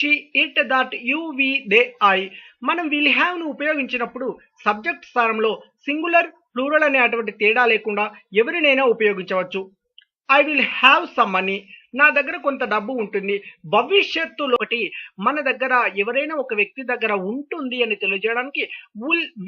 She, it, that, you, we, they, I. మనం will have ను ఉపయోగించినప్పుడు సబ్జెక్ట్ స్థానంలో సింగులర్ ప్లూరల్ అనే అటువంటి తేడా లేకుండా ఎవరినైనా ఉపయోగించవచ్చు. I will have some money, నా దగ్గర కొంత డబ్బు ఉంటుంది. భవిష్యత్తులో ఒకటి మన దగ్గర ఎవరైనా ఒక వ్యక్తి దగ్గర ఉంటుంది అని తెలియజేయడానికి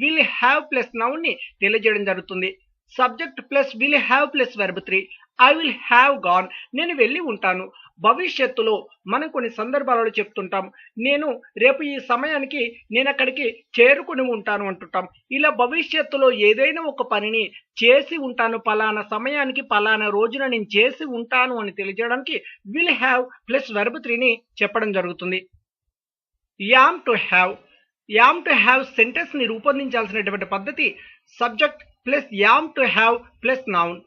విల్ హ్యావ్ ప్లస్ నౌన్ ని తెలియజేయడం జరుగుతుంది. Subject plus will have plus verb 3. I will have gone, నేను వెళ్ళి ఉంటాను. భవిష్యత్తులో మనం కొన్ని సందర్భాలలో చెప్తుంటాం, నేను రేపు ఈ సమయానికి నేను అక్కడికి చేరుకుని ఉంటాను అంటుంటాం. ఇలా భవిష్యత్తులో ఏదైనా ఒక పనిని చేసి ఉంటాను, పలానా సమయానికి పలానా రోజున నేను చేసి ఉంటాను అని తెలియజేయడానికి విల్ హ్యావ్ ప్లస్ వెర్బ్ 3ని చెప్పడం జరుగుతుంది. Yam to have, yam to have sentence ని రూపొందించాల్సినటువంటి పద్ధతి subject plus yam to have plus noun.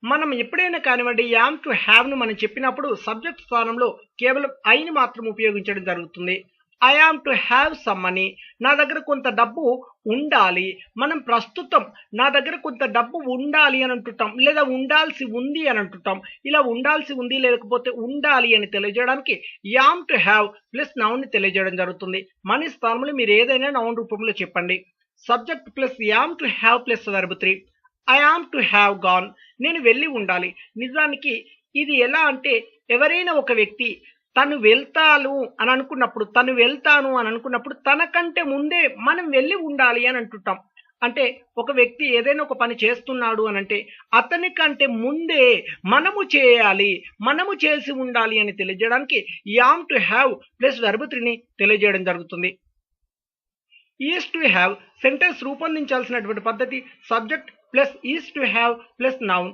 మనం ఎప్పుడైనా కానివ్వండి యామ్ టు హ్యావ్ ను మనం చెప్పినప్పుడు సబ్జెక్ట్ స్థానంలో కేవలం ఐని మాత్రం ఉపయోగించడం జరుగుతుంది. I am to have some money, నా దగ్గర కొంత డబ్బు ఉండాలి. మనం ప్రస్తుతం నా దగ్గర కొంత డబ్బు ఉండాలి అని అంటుంటాం, లేదా ఉండాల్సి ఉంది అని అంటుంటాం. ఇలా ఉండాల్సి ఉంది లేకపోతే ఉండాలి అని తెలియజేయడానికి am to have plus noun ని తెలియజేయడం జరుగుతుంది. మనీ స్థానంలో మీరు ఏదైనా నౌన్ రూపంలో చెప్పండి. Subject plus yam to have plus verb 3. I am to have gone, నేను వెళ్ళి ఉండాలి. నిజానికి ఇది ఎలా అంటే ఎవరైనా ఒక వ్యక్తి తను వెళ్తాను అని అనుకున్నప్పుడు, తను వెళ్తాను అని అనుకున్నప్పుడు తనకంటే ముందే మనం వెళ్ళి ఉండాలి అని అంటుంటాం. అంటే ఒక వ్యక్తి ఏదైనా ఒక పని చేస్తున్నాడు అని అంటే అతని కంటే ముందే మనము చేయాలి, మనము చేసి ఉండాలి అని తెలియజేయడానికి am to have plus verb 3ని తెలియజేయడం జరుగుతుంది. ఈజ్ టు హ్యావ్ సెంటెన్స్ రూపొందించాల్సినటువంటి పద్ధతి subject plus is to have plus noun.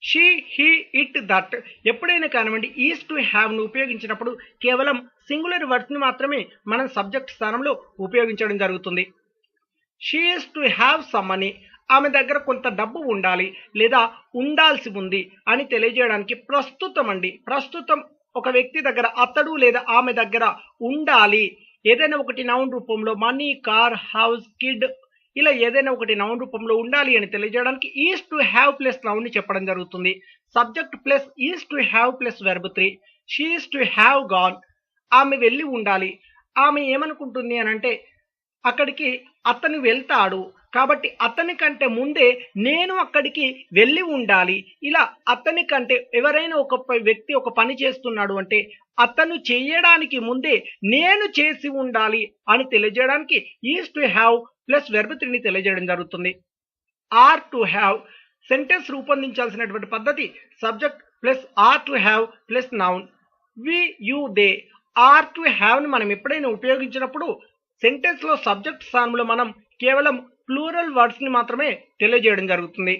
She, he, it, that. ఎప్పుడైనా కానివ్వండి ఈజ్ టు హ్యావ్ ను ఉపయోగించినప్పుడు కేవలం సింగులర్ వర్డ్స్ ని మాత్రమే మనం సబ్జెక్ట్ స్థానంలో ఉపయోగించడం జరుగుతుంది. She is to have some money, ఆమె దగ్గర కొంత డబ్బు ఉండాలి లేదా ఉండాల్సి ఉంది అని తెలియజేయడానికి ప్రస్తుతం అండి, ప్రస్తుతం ఒక వ్యక్తి దగ్గర అతడు లేదా ఆమె దగ్గర ఉండాలి. ఏదైనా ఒకటి నౌన్ రూపంలో మనీ, కార్, హౌస్, కిడ్ ఇలా ఏదైనా ఒకటి నౌన్ రూపంలో ఉండాలి అని తెలియజేయడానికి is to have plus noun ని చెప్పడం జరుగుతుంది. Subject plus is to have plus verb 3. She is to have gone, ఆమె వెళ్ళి ఉండాలి. ఆమె ఏమనుకుంటుంది అని అంటే అక్కడికి అతను వెళ్తాడు కాబట్టి అతని కంటే ముందే నేను అక్కడికి వెళ్ళి ఉండాలి. ఇలా అతని కంటే ఎవరైనా ఒక వ్యక్తి ఒక పని చేస్తున్నాడు అంటే అతను చేయడానికి ముందే నేను చేసి ఉండాలి అని తెలియజేయడానికి is to have plus verb 3ని తెలియజేయడం జరుగుతుంది. ఆర్ టు హ్యావ్ సెంటెన్స్ రూపొందించాల్సినటువంటి పద్ధతి subject plus are to have plus noun. We, you, they. Are to have ని మనం ఎప్పుడైనా ఉపయోగించినప్పుడు సెంటెన్స్ లో సబ్జెక్ట్ స్థానంలో మనం కేవలం ప్లూరల్ వర్డ్స్ ని మాత్రమే తెలియజేయడం జరుగుతుంది.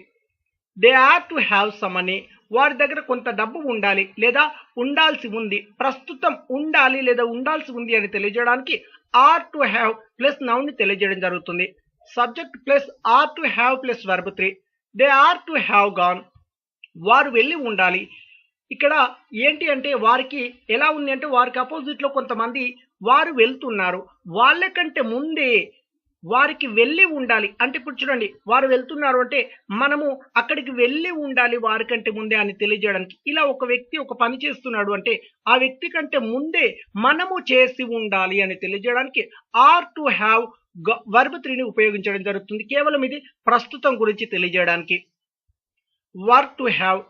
They are to have some money, వారి దగ్గర కొంత డబ్బు ఉండాలి లేదా ఉండాల్సి ఉంది. ప్రస్తుతం ఉండాలి లేదా ఉండాల్సి ఉంది అని తెలియజేయడానికి are to have plus noun ని తెలియజేయడం జరుగుతుంది. Subject plus are to have plus verb 3. They are to have gone, వారు వెళ్ళి ఉండాలి. ఇక్కడ ఏంటి అంటే వారికి ఎలా ఉంది అంటే వారికి అపోజిట్ లో కొంతమంది వారు వెళ్తున్నారు, వాళ్ళకంటే ముందే వారికి వెళ్ళి ఉండాలి. అంటే ఇప్పుడు చూడండి వారు వెళ్తున్నారు అంటే మనము అక్కడికి వెళ్ళి ఉండాలి వారికంటే ముందే అని తెలియజేయడానికి. ఇలా ఒక వ్యక్తి ఒక పని చేస్తున్నాడు అంటే ఆ వ్యక్తి కంటే ముందే మనము చేసి ఉండాలి అని తెలియజేయడానికి ఆర్ టు హ్యావ్ వర్బ్ 3ని ఉపయోగించడం జరుగుతుంది. కేవలం ఇది ప్రస్తుతం గురించి తెలియజేయడానికి. వర్క్ టు హ్యావ్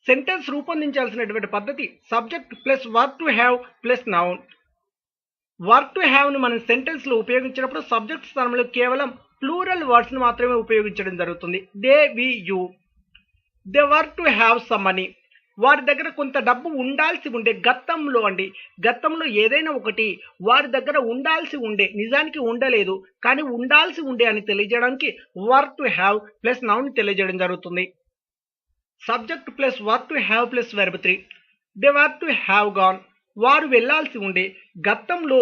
సెంటెన్స్ రూపొందించాల్సినటువంటి పద్ధతి subject plus work to have plus noun. Work to have ను మనం సెంటెన్స్ లో ఉపయోగించినప్పుడు సబ్జెక్ట్ స్థానంలో కేవలం ప్లూరల్ వర్డ్స్ ను మాత్రమే ఉపయోగించడం జరుగుతుంది. They, we, you. They work to have some money, వారి దగ్గర కొంత డబ్బు ఉండాల్సి ఉండే. గతంలో అండి, గతంలో ఏదైనా ఒకటి వారి దగ్గర ఉండాల్సి ఉండే, నిజానికి ఉండలేదు కానీ ఉండాల్సి ఉండే అని తెలియజేయడానికి work to have plus noun తెలియజేయడం జరుగుతుంది. Subject plus work to have plus verb 3. They work to have gone, వారు వెళ్లాల్సి ఉండే. గతంలో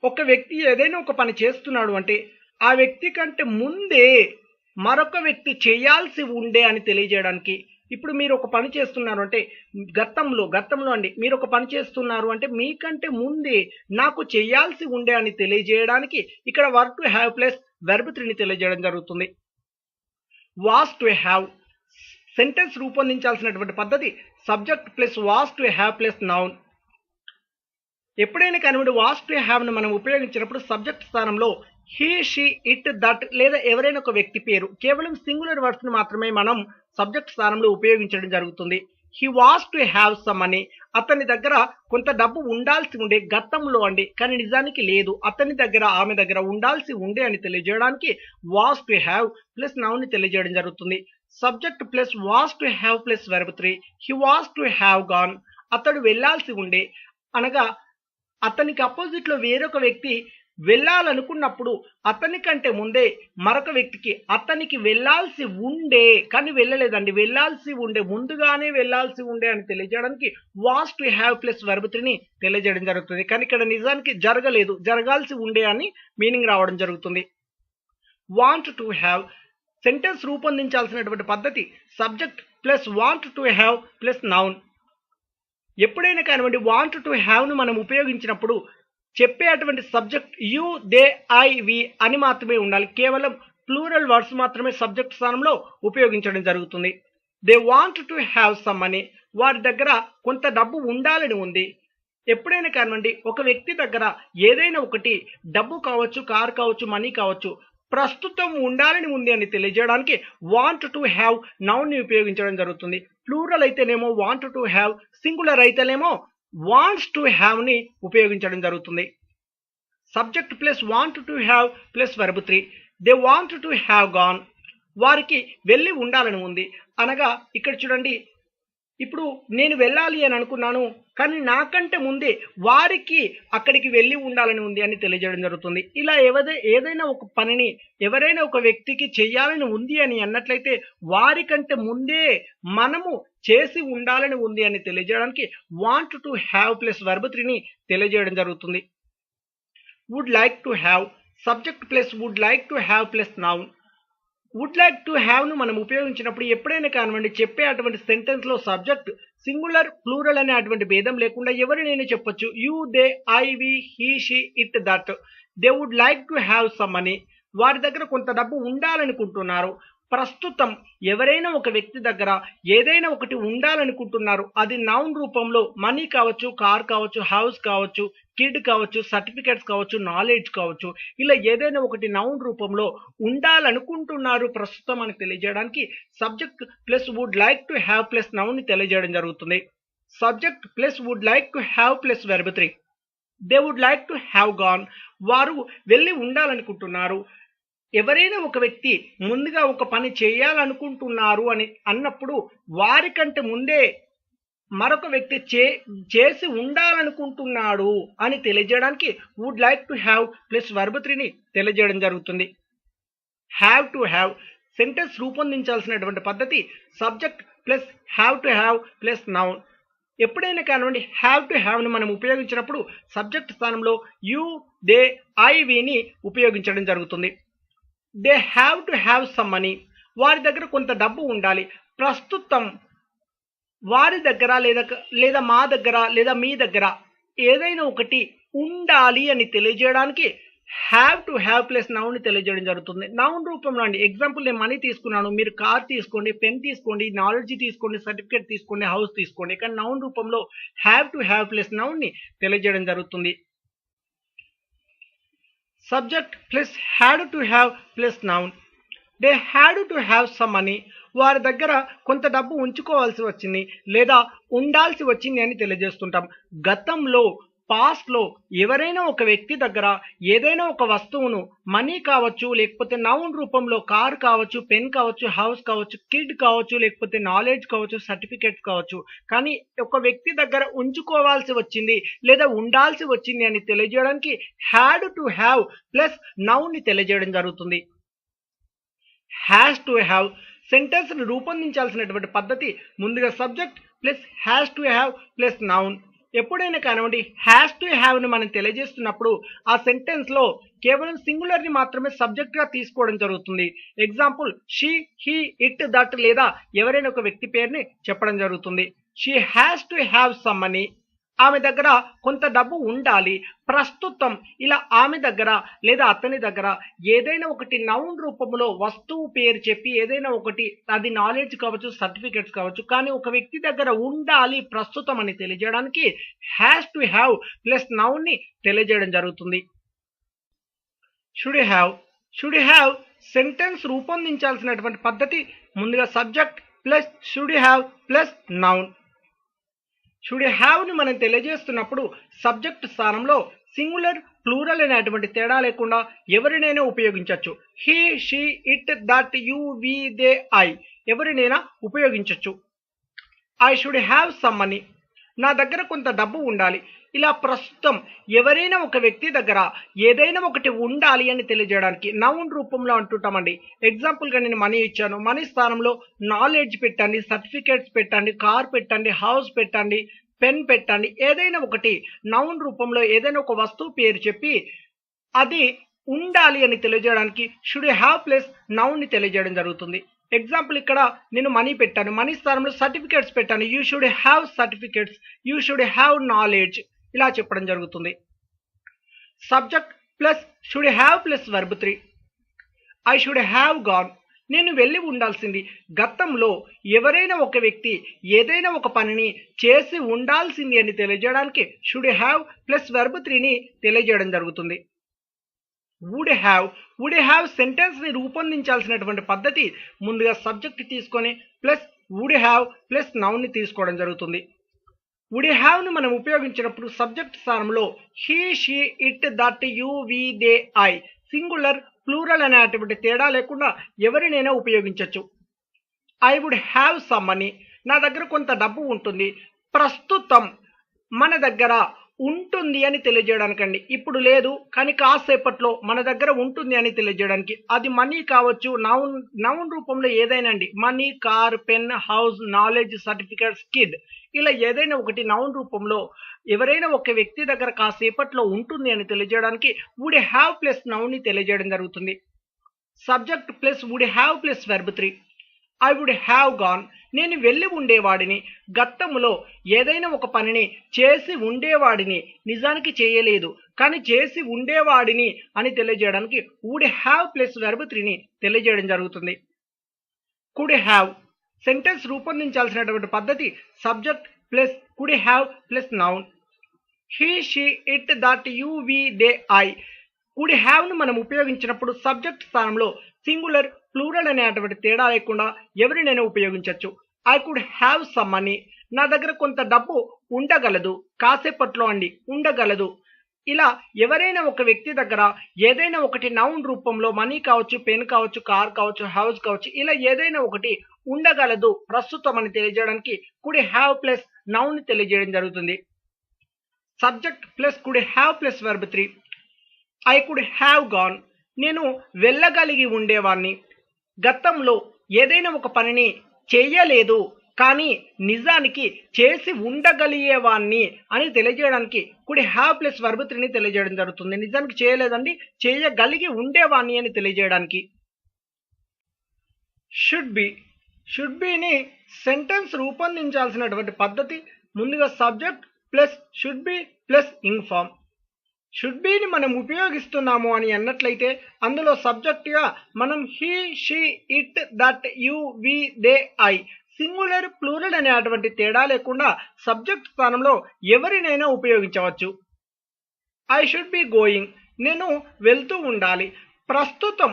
ఒక వ్యక్తి ఏదైనా ఒక పని చేస్తున్నాడు అంటే ఆ వ్యక్తి కంటే ముందే మరొక వ్యక్తి చేయాల్సి ఉండే అని తెలియజేయడానికి. ఇప్పుడు మీరు ఒక పని చేస్తున్నారు అంటే గతంలో అండి మీరు ఒక పని చేస్తున్నారు అంటే మీకంటే ముందే నాకు చేయాల్సి ఉండే అని తెలియజేయడానికి ఇక్కడ work to have plus verb 3ని తెలియజేయడం జరుగుతుంది. వాస్ టు హ్యావ్ సెంటెన్స్ రూపొందించాల్సినటువంటి పద్ధతి subject plus was to have plus noun. ఎప్పుడైనా కానివ్వండి వాస్ టు హ్యావ్ ను మనం ఉపయోగించినప్పుడు సబ్జెక్ట్ స్థానంలో హీ షీ ఇట్ దట్ లేదా ఎవరైనా ఒక వ్యక్తి పేరు కేవలం సింగులర్ వర్డ్స్ ను మాత్రమే మనం సబ్జెక్ట్ స్థానంలో ఉపయోగించడం జరుగుతుంది. He was to have some money, అతని దగ్గర కొంత డబ్బు ఉండాల్సి ఉండే గతంలో అండి, కానీ నిజానికి లేదు. అతని దగ్గర ఆమె దగ్గర ఉండాల్సి ఉండే అని తెలియజేయడానికి was to have plus noun ని తెలియజేయడం జరుగుతుంది. Subject plus was to have plus verb 3. He was to have gone, అతడు వెళ్ళాల్సి ఉండే అనగా అతనికి అపోజిట్ లో వేరొక వ్యక్తి వెళ్ళాలనుకున్నప్పుడు అతని కంటే ముందే మరొక వ్యక్తికి అతనికి వెళ్ళాల్సి ఉండే కానీ వెళ్ళలేదండి, వెళ్ళాల్సి ఉండే ముందుగానే వెళ్ళాల్సి ఉండే అని తెలియజేయడానికి was to have plus verb 3 ని తెలియజేయడం జరుగుతుంది. కానీ ఇక్కడ నిజానికి జరగలేదు, జరగాల్సి ఉండే అని మీనింగ్ రావడం జరుగుతుంది. వాంట్ టు హ్యావ్ సెంటెన్స్ రూపొందించాల్సినటువంటి పద్ధతి subject plus want to have plus noun. ఎప్పుడైనా కానివ్వండి వాంట్ టు హ్యావ్ ను మనం ఉపయోగించినప్పుడు చెప్పేటువంటి సబ్జెక్ట్ యు దే ఐ వి అని మాత్రమే ఉండాలి. కేవలం ప్లూరల్ వర్డ్స్ మాత్రమే సబ్జెక్ట్ స్థానంలో ఉపయోగించడం జరుగుతుంది. They want to have some money, వారి దగ్గర కొంత డబ్బు ఉండాలని ఉంది. ఎప్పుడైనా కానివ్వండి ఒక వ్యక్తి దగ్గర ఏదైనా ఒకటి డబ్బు కావచ్చు, కార్ కావచ్చు, మనీ కావచ్చు, ప్రస్తుతం ఉండాలని ఉంది అని తెలియజేయడానికి వాంట్ టు హ్యావ్ నౌన్ ని ఉపయోగించడం జరుగుతుంది. ప్లూరల్ అయితేనేమో వాంట్ టు హ్యావ్, సింగులర్ అయితేనేమో వాంట్స్ టు హ్యావ్ ని ఉపయోగించడం జరుగుతుంది. Subject plus want to have plus verb 3. They want to have gone, వారికి వెళ్ళి ఉండాలని ఉంది అనగా ఇక్కడ చూడండి, ఇప్పుడు నేను వెళ్ళాలి అని అనుకున్నాను కానీ నాకంటే ముందే వారికి అక్కడికి వెళ్ళి ఉండాలని ఉంది అని తెలియజేయడం జరుగుతుంది. ఇలా ఏదైనా ఒక పనిని ఎవరైనా ఒక వ్యక్తికి చేయాలని ఉంది అని అన్నట్లయితే వారికంటే ముందే మనము చేసి ఉండాలని ఉంది అని తెలియజేయడానికి want to have plus verb 3 ని తెలియజేయడం జరుగుతుంది. Would like to have subject plus would like to have plus noun. Would like to have ను మనం ఉపయోగించినప్పుడు ఎప్పుడైనా కానివ్వండి చెప్పే అటువంటి సెంటెన్స్ లో సబ్జెక్ట్ సింగులర్ ప్లూరల్ అనే అటువంటి భేదం లేకుండా ఎవరినైనా చెప్పొచ్చు. You they I we he she it that. They would like to have some money, వారి దగ్గర కొంత డబ్బు ఉండాలనుకుంటున్నారు. ప్రస్తుతం ఎవరైనా ఒక వ్యక్తి దగ్గర ఏదైనా ఒకటి ఉండాలనుకుంటున్నారు, అది నౌన్ రూపంలో మనీ కావచ్చు, కార్ కావచ్చు, హౌస్ కావచ్చు, కిడ్ కావచ్చు, సర్టిఫికెట్స్ కావచ్చు, నాలెడ్జ్ కావచ్చు, ఇలా ఏదైనా ఒకటి నౌన్ రూపంలో ఉండాలనుకుంటున్నారు ప్రస్తుతం అని తెలియజేయడానికి subject plus would like to have plus noun ని తెలియజేయడం జరుగుతుంది. Subject plus would like to have plus verb 3. They would like to have gone, వారు వెళ్ళి ఉండాలనుకుంటున్నారు. ఎవరైనా ఒక వ్యక్తి ముందుగా ఒక పని చేయాలనుకుంటున్నారు అని అన్నప్పుడు వారికంటే ముందే మరొక వ్యక్తి చేసి ఉండాలనుకుంటున్నాడు అని తెలియజేయడానికి would like to have plus verb 3 ని తెలియజేయడం జరుగుతుంది. హ్యావ్ టు హ్యావ్ సెంటెన్స్ రూపొందించాల్సినటువంటి పద్ధతి subject plus have to have plus noun. ఎప్పుడైనా కానివ్వండి హ్యావ్ టు హ్యావ్ ను మనం ఉపయోగించినప్పుడు సబ్జెక్ట్ స్థానంలో యు దే ఐ వి ని ఉపయోగించడం జరుగుతుంది. They have to have some money, వారి దగ్గర కొంత డబ్బు ఉండాలి. ప్రస్తుతం వారి దగ్గర లేదా మా దగ్గర లేదా మీ దగ్గర ఏదైనా ఒకటి ఉండాలి అని తెలియజేయడానికి have to have plus noun ని తెలియజేయడం జరుగుతుంది. నౌన్ రూపంలో అండి, ఎగ్జాంపుల్ నేను మనీ తీసుకున్నాను, మీరు కార్ తీసుకోండి, పెన్ తీసుకోండి, నాలెడ్జ్ తీసుకోండి, సర్టిఫికేట్ తీసుకోండి, హౌస్ తీసుకోండి. కానీ నౌన్ రూపంలో have to have plus noun ని తెలియజేయడం జరుగుతుంది. Subject plus had to have plus noun. They had to have some money, వారి దగ్గర కొంత డబ్బు ఉంచుకోవాల్సి వచ్చింది లేదా ఉండాల్సి వచ్చింది అని తెలియజేస్తుంటాం. గతంలో పాస్ట్ లో ఎవరైనా ఒక వ్యక్తి దగ్గర ఏదైనా ఒక వస్తువును మనీ కావచ్చు, లేకపోతే నౌన్ రూపంలో కార్ కావచ్చు, పెన్ కావచ్చు, హౌస్ కావచ్చు, కిడ్ కావచ్చు, లేకపోతే నాలెడ్జ్ కావచ్చు, సర్టిఫికేట్స్ కావచ్చు, కానీ ఒక వ్యక్తి దగ్గర ఉంచుకోవాల్సి వచ్చింది లేదా ఉండాల్సి వచ్చింది అని తెలియజేయడానికి had to have plus noun ని తెలియజేయడం జరుగుతుంది. హ్యాస్ టు హ్యావ్ సెంటెన్స్ ని రూపొందించాల్సినటువంటి పద్ధతి ముందుగా subject plus has to have plus noun. ఎప్పుడైనా కానివ్వండి హ్యాస్ టు హ్యావ్ ని మనం తెలియజేస్తున్నప్పుడు ఆ సెంటెన్స్ లో కేవలం సింగులర్ ని మాత్రమే సబ్జెక్ట్ గా తీసుకోవడం జరుగుతుంది. Example she he it that లేదా ఎవరైనా ఒక వ్యక్తి పేరుని చెప్పడం జరుగుతుంది. She has to have some money ఆమె దగ్గర కొంత డబ్బు ఉండాలి. ప్రస్తుతం ఇలా ఆమె దగ్గర లేదా అతని దగ్గర ఏదైనా ఒకటి నౌన్ రూపంలో వస్తువు పేరు చెప్పి ఏదైనా ఒకటి, అది నాలెడ్జ్ కావచ్చు, సర్టిఫికెట్స్ కావచ్చు, కానీ ఒక వ్యక్తి దగ్గర ఉండాలి ప్రస్తుతం అని తెలియజేయడానికి has to have plus noun ని తెలియజేయడం జరుగుతుంది. షుడ్ హ్యావ్ సెంటెన్స్ రూపొందించాల్సినటువంటి పద్ధతి ముందుగా subject plus should have plus noun. Should have ని మనం తెలియజేస్తున్నప్పుడు సబ్జెక్ట్ స్థానంలో సింగులర్ ప్లూరల్ అనేటువంటి తేడా లేకుండా ఎవరినైనా ఉపయోగించవచ్చు. He, she, it, that, you, we, they, I ఎవరినైనా ఉపయోగించవచ్చు. I should have some money, నా దగ్గర కొంత డబ్బు ఉండాలి. ఇలా ప్రస్తుతం ఎవరైనా ఒక వ్యక్తి దగ్గర ఏదైనా ఒకటి ఉండాలి అని తెలియజేయడానికి నౌన్ రూపంలో అంటుంటామండి. ఎగ్జాంపుల్గా నేను మనీ ఇచ్చాను, మనీ స్థానంలో నాలెడ్జ్ పెట్టండి, సర్టిఫికేట్స్ పెట్టండి, కార్ పెట్టండి, హౌస్ పెట్టండి, పెన్ పెట్టండి, ఏదైనా ఒకటి నౌన్ రూపంలో ఏదైనా ఒక వస్తువు పేరు చెప్పి అది ఉండాలి అని తెలియజేయడానికి షుడ్ హ్యావ్ ప్లస్ నౌన్ ని తెలియజేయడం జరుగుతుంది. ఎగ్జాంపుల్ ఇక్కడ నేను మనీ పెట్టాను, మనీ స్థానంలో సర్టిఫికేట్స్ పెట్టాను. You should have certificates, you should have knowledge ఇలా చెప్పడం జరుగుతుంది. Subject plus should have plus verb 3. I should have gone, నేను వెళ్ళి ఉండాల్సింది. గతంలో ఎవరైనా ఒక వ్యక్తి ఏదైనా ఒక పనిని చేసి ఉండాల్సింది అని తెలియజేయడానికి షుడ్ హ్యావ్ ప్లస్ వర్బ్ 3ని తెలియజేయడం జరుగుతుంది. వుడ్ హ్యావ్ సెంటెన్స్ ని రూపొందించాల్సినటువంటి పద్ధతి ముందుగా సబ్జెక్ట్ తీసుకొని plus would have plus noun ని తీసుకోవడం జరుగుతుంది. వుడ్ హ్యావ్ ని మనం ఉపయోగించినప్పుడు సబ్జెక్ట్ స్థానంలో he, she, it, that, you, we, they, I singular plural అనేటువంటి తేడా లేకుండా ఎవరినైనా ఉపయోగించవచ్చు. I would have some money, నా దగ్గర కొంత డబ్బు ఉంటుంది. ప్రస్తుతం మన దగ్గర ఉంటుంది అని తెలియజేయడానికండి. ఇప్పుడు లేదు కానీ కాసేపట్లో మన దగ్గర ఉంటుంది అని తెలియజేయడానికి. అది మనీ కావచ్చు, నౌన్ రూపంలో ఏదైనా అండి. Money, car, pen, house, knowledge, certificates, kid ఇలా ఏదైనా ఒకటి నౌన్ రూపంలో ఎవరైనా ఒక వ్యక్తి దగ్గర కాసేపట్లో ఉంటుంది అని తెలియజేయడానికి వుడ్ హ్యావ్ ప్లస్ నౌన్ ని తెలియజేయడం జరుగుతుంది. Subject plus would have plus verb 3. I would have gone, నేను వెళ్ళి ఉండేవాడిని. గతంలో ఏదైనా ఒక పనిని చేసి ఉండేవాడిని, నిజానికి చేయలేదు కానీ చేసి ఉండేవాడిని అని తెలియజేయడానికి వుడ్ హ్యావ్ ప్లస్ వెర్బ్ 3ని తెలియజేయడం జరుగుతుంది. కుడ్ హ్యావ్ సెంటెన్స్ రూపొందించాల్సినటువంటి పద్ధతి subject plus could have plus noun. He, she, it, that, you, we, they, I could have ను మనం ఉపయోగించినప్పుడు సబ్జెక్ట్ స్థానంలో సింగులర్ ప్లూరల్ అనేటువంటి తేడా లేకుండా ఎవరినైనా ఉపయోగించవచ్చు. I could have some money, నా దగ్గర కొంత డబ్బు ఉండగలదు. కాసేపట్లో అండి ఉండగలదు. ఇలా ఎవరైనా ఒక వ్యక్తి దగ్గర ఏదైనా ఒకటి నౌన్ రూపంలో మనీ కావచ్చు, పెన్ కావచ్చు, కార్ కావచ్చు, హౌస్ కావచ్చు, ఇలా ఏదైనా ఒకటి ఉండగలదు ప్రస్తుతం అని తెలియజేయడానికి కుడ్ హ్యావ్ ప్లస్ నౌన్ ని తెలియజేయడం జరుగుతుంది. Subject plus could have plus verb 3. I could have gone, నేను వెళ్ళగలిగి ఉండేవాణ్ణి. గతంలో ఏదైనా ఒక పనిని చేయలేదు కానీ నిజానికి చేసి ఉండగలిగేవాణ్ణి అని తెలియజేయడానికి కుడ్ హ్యావ్ ప్లస్ వెర్బ్ 3ని తెలియజేయడం జరుగుతుంది. నిజానికి చేయలేదండి, చేయగలిగి ఉండేవాణ్ణి అని తెలియజేయడానికి. షుడ్ బిని సెంటెన్స్ రూపొందించాల్సినటువంటి పద్ధతి ముందుగా subject plus should be plus inform. Should బిని మనం ఉపయోగిస్తున్నాము అని అన్నట్లయితే అందులో సబ్జెక్ట్ గా మనం he, she, it, that, you, we, they, I singular plural అనేటువంటి తేడా లేకుండా సబ్జెక్ట్ స్థానంలో ఎవరినైనా ఉపయోగించవచ్చు. ఐ షుడ్ బి గోయింగ్, నేను వెళ్తూ ఉండాలి. ప్రస్తుతం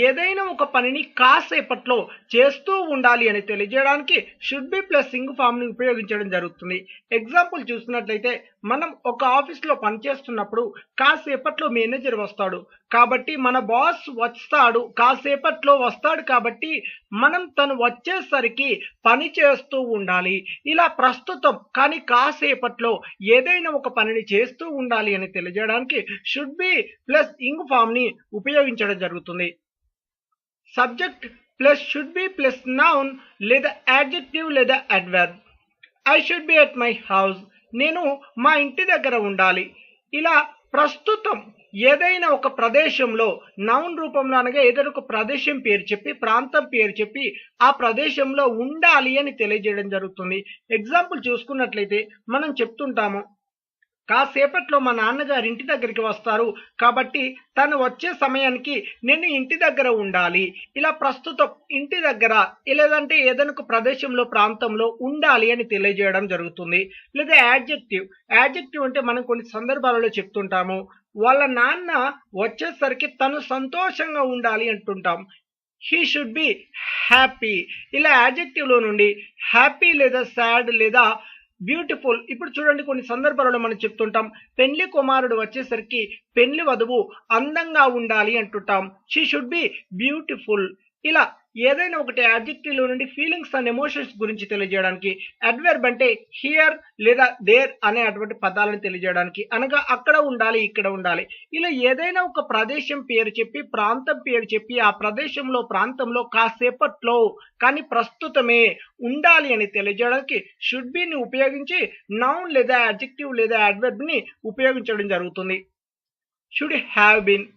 ఏదైనా ఒక పనిని కాసేపట్లో చేస్తూ ఉండాలి అని తెలియజేయడానికి should be plus ing form ని ఉపయోగించడం జరుగుతుంది. ఎగ్జాంపుల్ చూసినట్లయితే మనం ఒక ఆఫీస్ లో పనిచేస్తున్నప్పుడు కాసేపట్లో మేనేజర్ వస్తాడు కాబట్టి మన బాస్ వస్తాడు, కాసేపట్లో వస్తాడు కాబట్టి మనం తను వచ్చేసరికి పని చేస్తూ ఉండాలి. ఇలా ప్రస్తుతం కానీ కాసేపట్లో ఏదైనా ఒక పనిని చేస్తూ ఉండాలి అని తెలియజేయడానికి should be plus ing form ని ఉపయోగించడం జరుగుతుంది. Subject plus should be plus noun లేదా యాడ్జెక్టివ్ లేదా adverb. I should be at my house, నేను మా ఇంటి దగ్గర ఉండాలి. ఇలా ప్రస్తుతం ఏదైనా ఒక ప్రదేశంలో నౌన్ రూపంలో అనగా ఏదైనా ఒక ప్రదేశం పేరు చెప్పి ప్రాంతం పేరు చెప్పి ఆ ప్రదేశంలో ఉండాలి అని తెలియజేయడం జరుగుతుంది. ఎగ్జాంపుల్ చూసుకున్నట్లయితే మనం చెప్తుంటాము కాసేపట్లో మా నాన్నగారు ఇంటి దగ్గరికి వస్తారు కాబట్టి తను వచ్చే సమయానికి నేను ఇంటి దగ్గర ఉండాలి. ఇలా ప్రస్తుతం ఇంటి దగ్గర లేదంటే ఏదైనా ఒక ప్రదేశంలో ప్రాంతంలో ఉండాలి అని తెలియజేయడం జరుగుతుంది. లేదా యాడ్జెక్టివ్ అంటే మనం కొన్ని సందర్భాలలో చెప్తుంటాము. వాళ్ళ నాన్న వచ్చేసరికి తను సంతోషంగా ఉండాలి అంటుంటాం. He should be happy. ఇలా యాడ్జెక్టివ్ లో నుండి హ్యాపీ లేదా సాడ్ లేదా బ్యూటిఫుల్. ఇప్పుడు చూడండి కొన్ని సందర్భాలలో మనం చెప్తుంటాం పెళ్లి కుమారుడు వచ్చేసరికి పెళ్లి వధువు అందంగా ఉండాలి అంటుంటాం. She should be beautiful. ఇలా ఏదైనా ఒకటి యాడ్జెక్టివ్ లో నుండి ఫీలింగ్స్ అండ్ ఎమోషన్స్ గురించి తెలియజేయడానికి, అడ్వర్బ్ అంటే హియర్ లేదా దేర్ అనే అటువంటి పదాలను తెలియజేయడానికి, అనగా అక్కడ ఉండాలి ఇక్కడ ఉండాలి. ఇలా ఏదైనా ఒక ప్రదేశం పేరు చెప్పి ప్రాంతం పేరు చెప్పి ఆ ప్రదేశంలో ప్రాంతంలో కాసేపట్లో కానీ ప్రస్తుతమే ఉండాలి అని తెలియజేయడానికి షుడ్ బి ని ఉపయోగించి నౌన్ లేదా అడ్జెక్టివ్ లేదా అడ్వర్బ్ ని ఉపయోగించడం జరుగుతుంది. Should have been.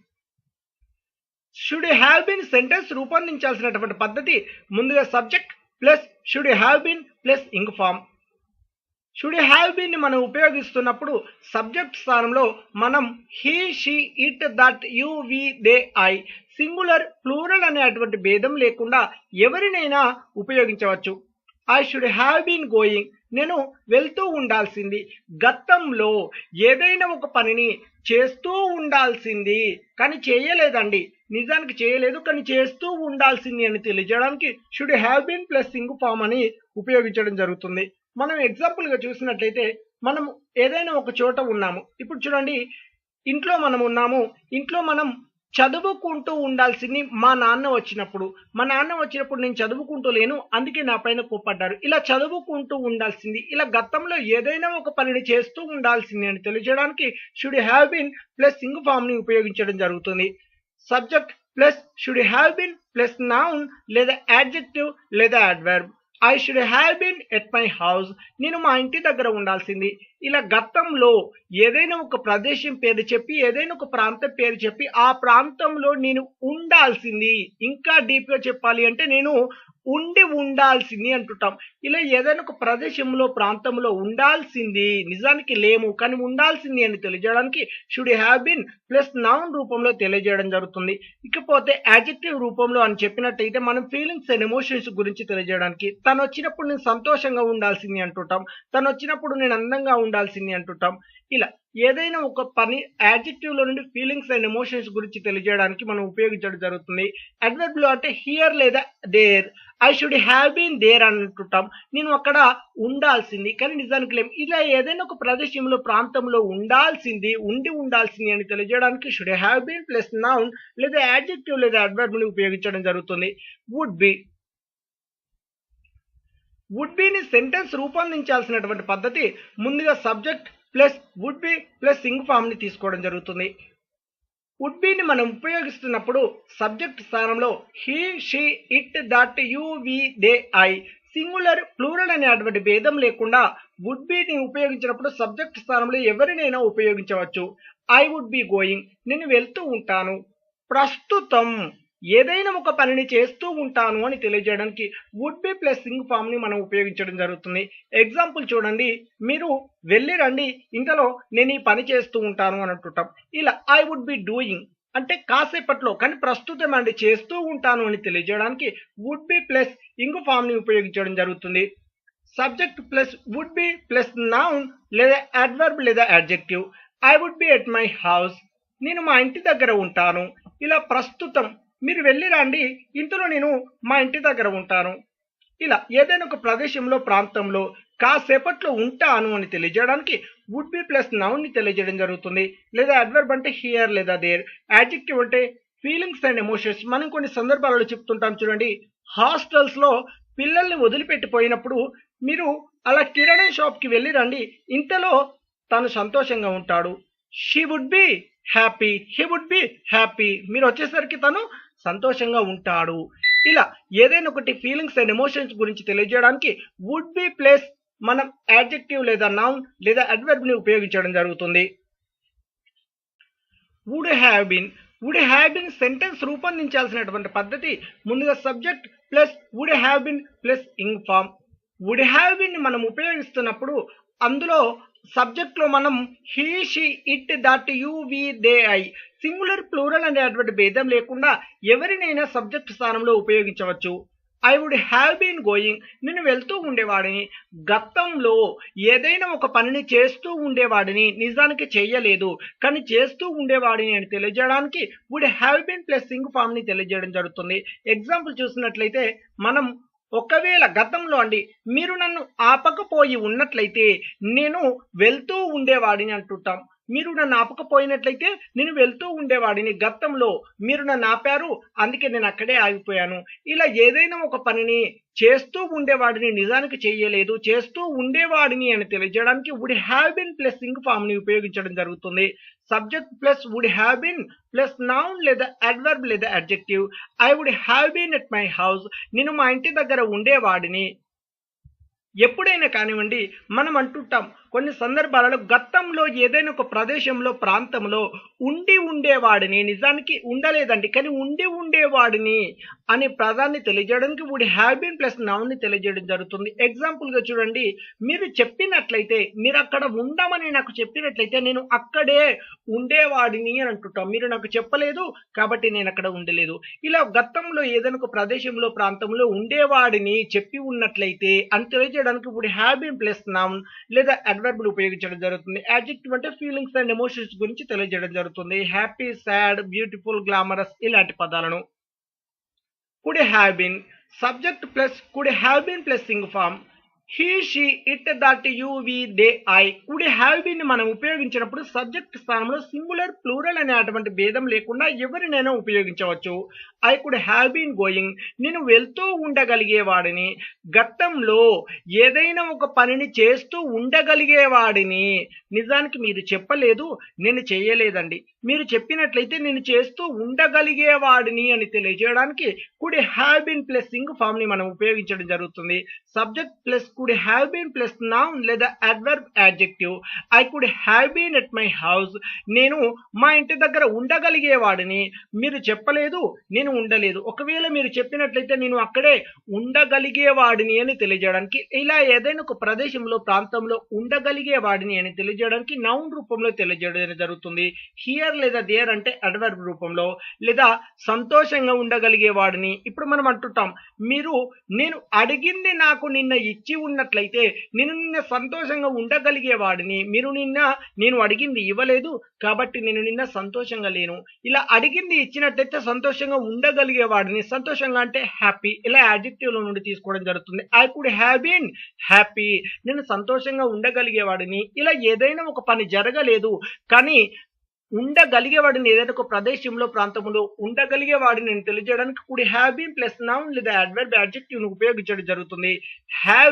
Should have been sentence రూపొందించాల్సినటువంటి పద్ధతి ముందుగా subject plus should have been plus ing form. Should have been ని మనం ఉపయోగిస్తున్నప్పుడు సబ్జెక్ట్ స్థానంలో మనం he she it that you we they I singular plural అనే అటువంటి భేదం లేకుండా ఎవరినైనా ఉపయోగించవచ్చు. I should have been going. నేను వెళ్తూ ఉండాల్సింది. గతంలో ఏదైనా ఒక పనిని చేస్తూ ఉండాల్సింది కానీ చేయలేదండి, నిజానికి చేయలేదు కానీ చేస్తూ ఉండాల్సింది అని తెలియజేయడానికి should have been plus ing form అని ఉపయోగించడం జరుగుతుంది. మనం ఎగ్జాంపుల్ గా చూసినట్లయితే మనం ఏదైనా ఒక చోట ఉన్నాము. ఇప్పుడు చూడండి ఇంట్లో మనం ఉన్నాము. ఇంట్లో మనం చదువుకుంటూ ఉండాల్సింది మా నాన్న వచ్చినప్పుడు నేను చదువుకుంటూ లేను అందుకే నా పైన కోప్పడ్డారు. ఇలా చదువుకుంటూ ఉండాల్సింది. ఇలా గతంలో ఏదైనా ఒక పనిని చేస్తూ ఉండాల్సింది అని తెలియజేయడానికి should have been plus ing form ని ఉపయోగించడం జరుగుతుంది. Subject plus should have been plus noun లేదా యాడ్జెక్టివ్ లేదా adverb. I should have been at my house. నేను మా ఇంటి దగ్గర ఉండాల్సింది. ఇలా గతంలో ఏదైనా ఒక ప్రదేశం పేరు చెప్పి ఏదైనా ఒక ప్రాంతం పేరు చెప్పి ఆ ప్రాంతంలో నేను ఉండాల్సింది. ఇంకా డీప్ గా చెప్పాలి అంటే నేను ఉండి ఉండాల్సింది అంటుంటాం. ఇలా ఏదైనా ఒక ప్రదేశంలో ప్రాంతంలో ఉండాల్సింది, నిజానికి లేము కానీ ఉండాల్సింది అని తెలియజేయడానికి should have been plus noun రూపంలో తెలియజేయడం జరుగుతుంది. ఇకపోతే యాడ్జెక్టివ్ రూపంలో అని చెప్పినట్టయితే మనం ఫీలింగ్స్ అండ్ ఎమోషన్స్ గురించి తెలియజేయడానికి తను వచ్చినప్పుడు నేను సంతోషంగా ఉండాల్సింది అంటుంటాం. తను వచ్చినప్పుడు నేను అందంగా ఉండాల్సింది అంటుంటాం. ఇలా ఏదైనా ఒక పని యాడ్జెక్టివ్ లో నుండి ఫీలింగ్స్ అండ్ ఎమోషన్స్ గురించి తెలియజేయడానికి మనం ఉపయోగించడం జరుగుతుంది. అడ్వర్బ్ లో అంటే హియర్ లేదా there. I should have been there అని అంటుంటాం. నేను అక్కడ ఉండాల్సింది కానీ నిజానికి లేం. ఇలా ఏదైనా ఒక ప్రదేశంలో ప్రాంతంలో ఉండాల్సింది ఉండి ఉండాల్సింది అని తెలియజేయడానికి should have been plus noun లేదా యాడ్జెక్టివ్ లేదా అడ్వర్బ్ ని ఉపయోగించడం జరుగుతుంది. Would be. వుడ్ బి ని సెంటెన్స్ రూపొందించాల్సినటువంటి పద్ధతి ముందుగా subject plus would be plus ing form ని తీసుకోవడం జరుగుతుంది. వుడ్ బి ని మనం ఉపయోగిస్తున్నప్పుడు సబ్జెక్ట్ స్థానంలో he she it that you we they I singular plural అనే అటువంటి భేదం లేకుండా వుడ్ బి ని ఉపయోగించినప్పుడు సబ్జెక్ట్ స్థానంలో ఎవరినైనా ఉపయోగించవచ్చు. I would be going. నేను వెళ్తూ ఉంటాను. ప్రస్తుతం ఏదైనా ఒక పనిని చేస్తూ ఉంటాను అని తెలియజేయడానికి would be plus ing form ని మనం ఉపయోగించడం జరుగుతుంది. ఎగ్జాంపుల్ చూడండి, మీరు వెళ్ళి రండి ఇంతలో నేను ఈ పని చేస్తూ ఉంటాను అని అంటుంటాం. ఇలా ఐ వుడ్ బి డూయింగ్ అంటే కాసేపట్లో కానీ ప్రస్తుతం అండి చేస్తూ ఉంటాను అని తెలియజేయడానికి would be plus ing form ని ఉపయోగించడం జరుగుతుంది. Subject plus would be plus noun లేదా అడ్వర్బ్ లేదా adjective. I would be at my house. నేను మా ఇంటి దగ్గర ఉంటాను. ఇలా ప్రస్తుతం మీరు వెళ్ళి రండి ఇంతలో నేను మా ఇంటి దగ్గర ఉంటాను. ఇలా ఏదైనా ఒక ప్రదేశంలో ప్రాంతంలో కాసేపట్లో ఉంటాను అని తెలియజేయడానికి వుడ్ బి ప్లస్ నౌన్ ని తెలియజేయడం జరుగుతుంది. లేదా అడ్వర్బ్ అంటే హియర్ లేదా దేర్. యాడ్జెక్టివ్ అంటే ఫీలింగ్స్ అండ్ ఎమోషన్స్. మనం కొన్ని సందర్భాలలో చెప్తుంటాం చూడండి, హాస్టల్స్ లో పిల్లల్ని వదిలిపెట్టిపోయినప్పుడు మీరు అలా కిరాణా షాప్ కి వెళ్ళి రండి ఇంతలో తను సంతోషంగా ఉంటాడు. She would be happy. He would be happy. మీరు వచ్చేసరికి తను సంతోషంగా ఉంటాడు. ఇలా ఏదైనా ఒకటి ఫీలింగ్స్ అండ్ ఎమోషన్స్ గురించి తెలియజేయడానికి వుడ్ బి ప్లస్ మనం యాడ్జెక్టివ్ లేదా నౌన్ లేదా అడ్వర్బ్ ని ఉపయోగించడం జరుగుతుంది. Would have been. Would have been sentence రూపొందించాల్సినటువంటి పద్ధతి ముందుగా subject plus would have been plus ing form. Would have been ని మనం ఉపయోగిస్తున్నప్పుడు అందులో సబ్జెక్ట్ లో మనం he she it that you we they I singular plural అనేటువంటి భేదం లేకుండా ఎవరినైనా సబ్జెక్ట్ స్థానంలో ఉపయోగించవచ్చు. I would have been going, నేను వెళ్తూ ఉండేవాడిని. గతంలో ఏదైనా ఒక పనిని చేస్తూ ఉండేవాడిని, నిజానికి చెయ్యలేదు కానీ చేస్తూ ఉండేవాడిని అని తెలియజేయడానికి would have been plus ing form ని తెలియజేయడం జరుగుతుంది. ఎగ్జాంపుల్ చూసినట్లయితే మనం ఒకవేళ గతంలో అండి మీరు నన్ను ఆపకపోయి ఉన్నట్లయితే నేను వెళ్తూ ఉండేవాడిని అంటుంటాం. మీరు నన్ను ఆపకపోయినట్లయితే నేను వెళ్తూ ఉండేవాడిని. గతంలో మీరు నన్ను ఆపారు, అందుకే నేను అక్కడే ఆగిపోయాను. ఇలా ఏదైనా ఒక పనిని చేస్తూ ఉండేవాడిని, నిజానికి చేయలేదు, చేస్తూ ఉండేవాడిని అని తెలియజేయడానికి would have been plus ing form ని ఉపయోగించడం జరుగుతుంది. Subject plus would have been plus noun లేదా అడ్వర్బ్ లేదా adjective. I would have been at my house, నేను మా ఇంటి దగ్గర ఉండేవాడిని. ఎప్పుడైనా కానివ్వండి మనం అంటుంటాం కొన్ని సందర్భాలలో గతంలో ఏదైనా ఒక ప్రదేశంలో ప్రాంతంలో ఉండి ఉండేవాడిని, నిజానికి ఉండలేదండి కానీ ఉండి ఉండేవాడిని అనే పదాన్ని తెలియజేయడానికి would have been plus noun ని తెలియజేయడం జరుగుతుంది. ఎగ్జాంపుల్ గా చూడండి, మీరు చెప్పినట్లయితే, మీరు అక్కడ ఉండమని నాకు చెప్పినట్లయితే నేను అక్కడే ఉండేవాడిని అని అంటుంటాం. మీరు నాకు చెప్పలేదు కాబట్టి నేను అక్కడ ఉండలేదు. ఇలా గతంలో ఏదైనా ఒక ప్రదేశంలో ప్రాంతంలో ఉండేవాడిని చెప్పి ఉన్నట్లయితే అని తెలియజేయడానికి would have been plus noun లేదా అడ్వర్బ్ ఉపయోగించడం జరుగుతుంది. యాడ్జెక్టివ్ అంటే ఫీలింగ్స్ అండ్ ఎమోషన్స్ గురించి తెలియజేయడం జరుగుతుంది. హ్యాపీ, సాడ్, బ్యూటిఫుల్, గ్లామరస్ ఇలాంటి పదాలను. Could have been subject plus could have been plus ing form. He she it that you we they I could have been మనం ఉపయోగించినప్పుడు సబ్జెక్ట్ స్థానంలో singular plural అనే అటువంటి భేదం లేకుండా ఎవరినైనా ఉపయోగించవచ్చు. I could have been going, నేను వెళ్తూ ఉండగలిగేవాడిని. గతంలో ఏదైనా ఒక పనిని చేస్తూ ఉండగలిగేవాడిని, నిజానికి మీరు చెప్పలేదు, నేను చేయలేదండి. మీరు చెప్పినట్లయితే నేను చేస్తూ ఉండగలిగేవాడిని అని తెలియజేయడానికి could have been plus ing form ని మనం ఉపయోగించడం జరుగుతుంది. Subject plus could have been plus noun లేదా adverb adjective. I could have been at my house, నేను మా ఇంటి దగ్గర ఉండగలిగేవాడిని. మీరు చెప్పలేదు, నేను ఉండలేదు. ఒకవేళ మీరు చెప్పినట్లయితే నేను అక్కడే ఉండగలిగేవాడిని అని తెలియజేయడానికి, ఇలా ఏదైనా ఒక ప్రదేశంలో ప్రాంతంలో ఉండగలిగేవాడిని అని తెలియజేయడానికి నౌన్ రూపంలో తెలియజేయడం జరుగుతుంది. హియర్ లేదా దేర్ అంటే అడ్వర్బ్ రూపంలో, లేదా సంతోషంగా ఉండగలిగేవాడిని. ఇప్పుడు మనం అంటుంటాం, మీరు నేను అడిగింది నాకు నిన్న ఇచ్చి ఉన్నట్లయితే నేను నిన్న సంతోషంగా ఉండగలిగేవాడిని. మీరు నిన్న నేను అడిగింది ఇవ్వలేదు కాబట్టి నేను నిన్న సంతోషంగా లేను. ఇలా అడిగింది ఇచ్చినట్లయితే సంతోషంగా ఉండగలిగేవాడిని. సంతోషంగా అంటే హ్యాపీ, ఇలా యాడ్జెక్టివ్ లో నుండి తీసుకోవడం జరుగుతుంది. I could have been happy, నేను సంతోషంగా ఉండగలిగేవాడిని. ఇలా ఏదైనా ఒక పని జరగలేదు కానీ ఉండగలిగేవాడిని, ఏదైనా ఒక ప్రదేశంలో ప్రాంతంలో ఉండగలిగేవాడిని నేను తెలియజేయడానికి could have been plus noun లేదా అడ్వర్బ్ యాడ్జెక్టివ్ ను ఉపయోగించడం జరుగుతుంది. హ్యావ్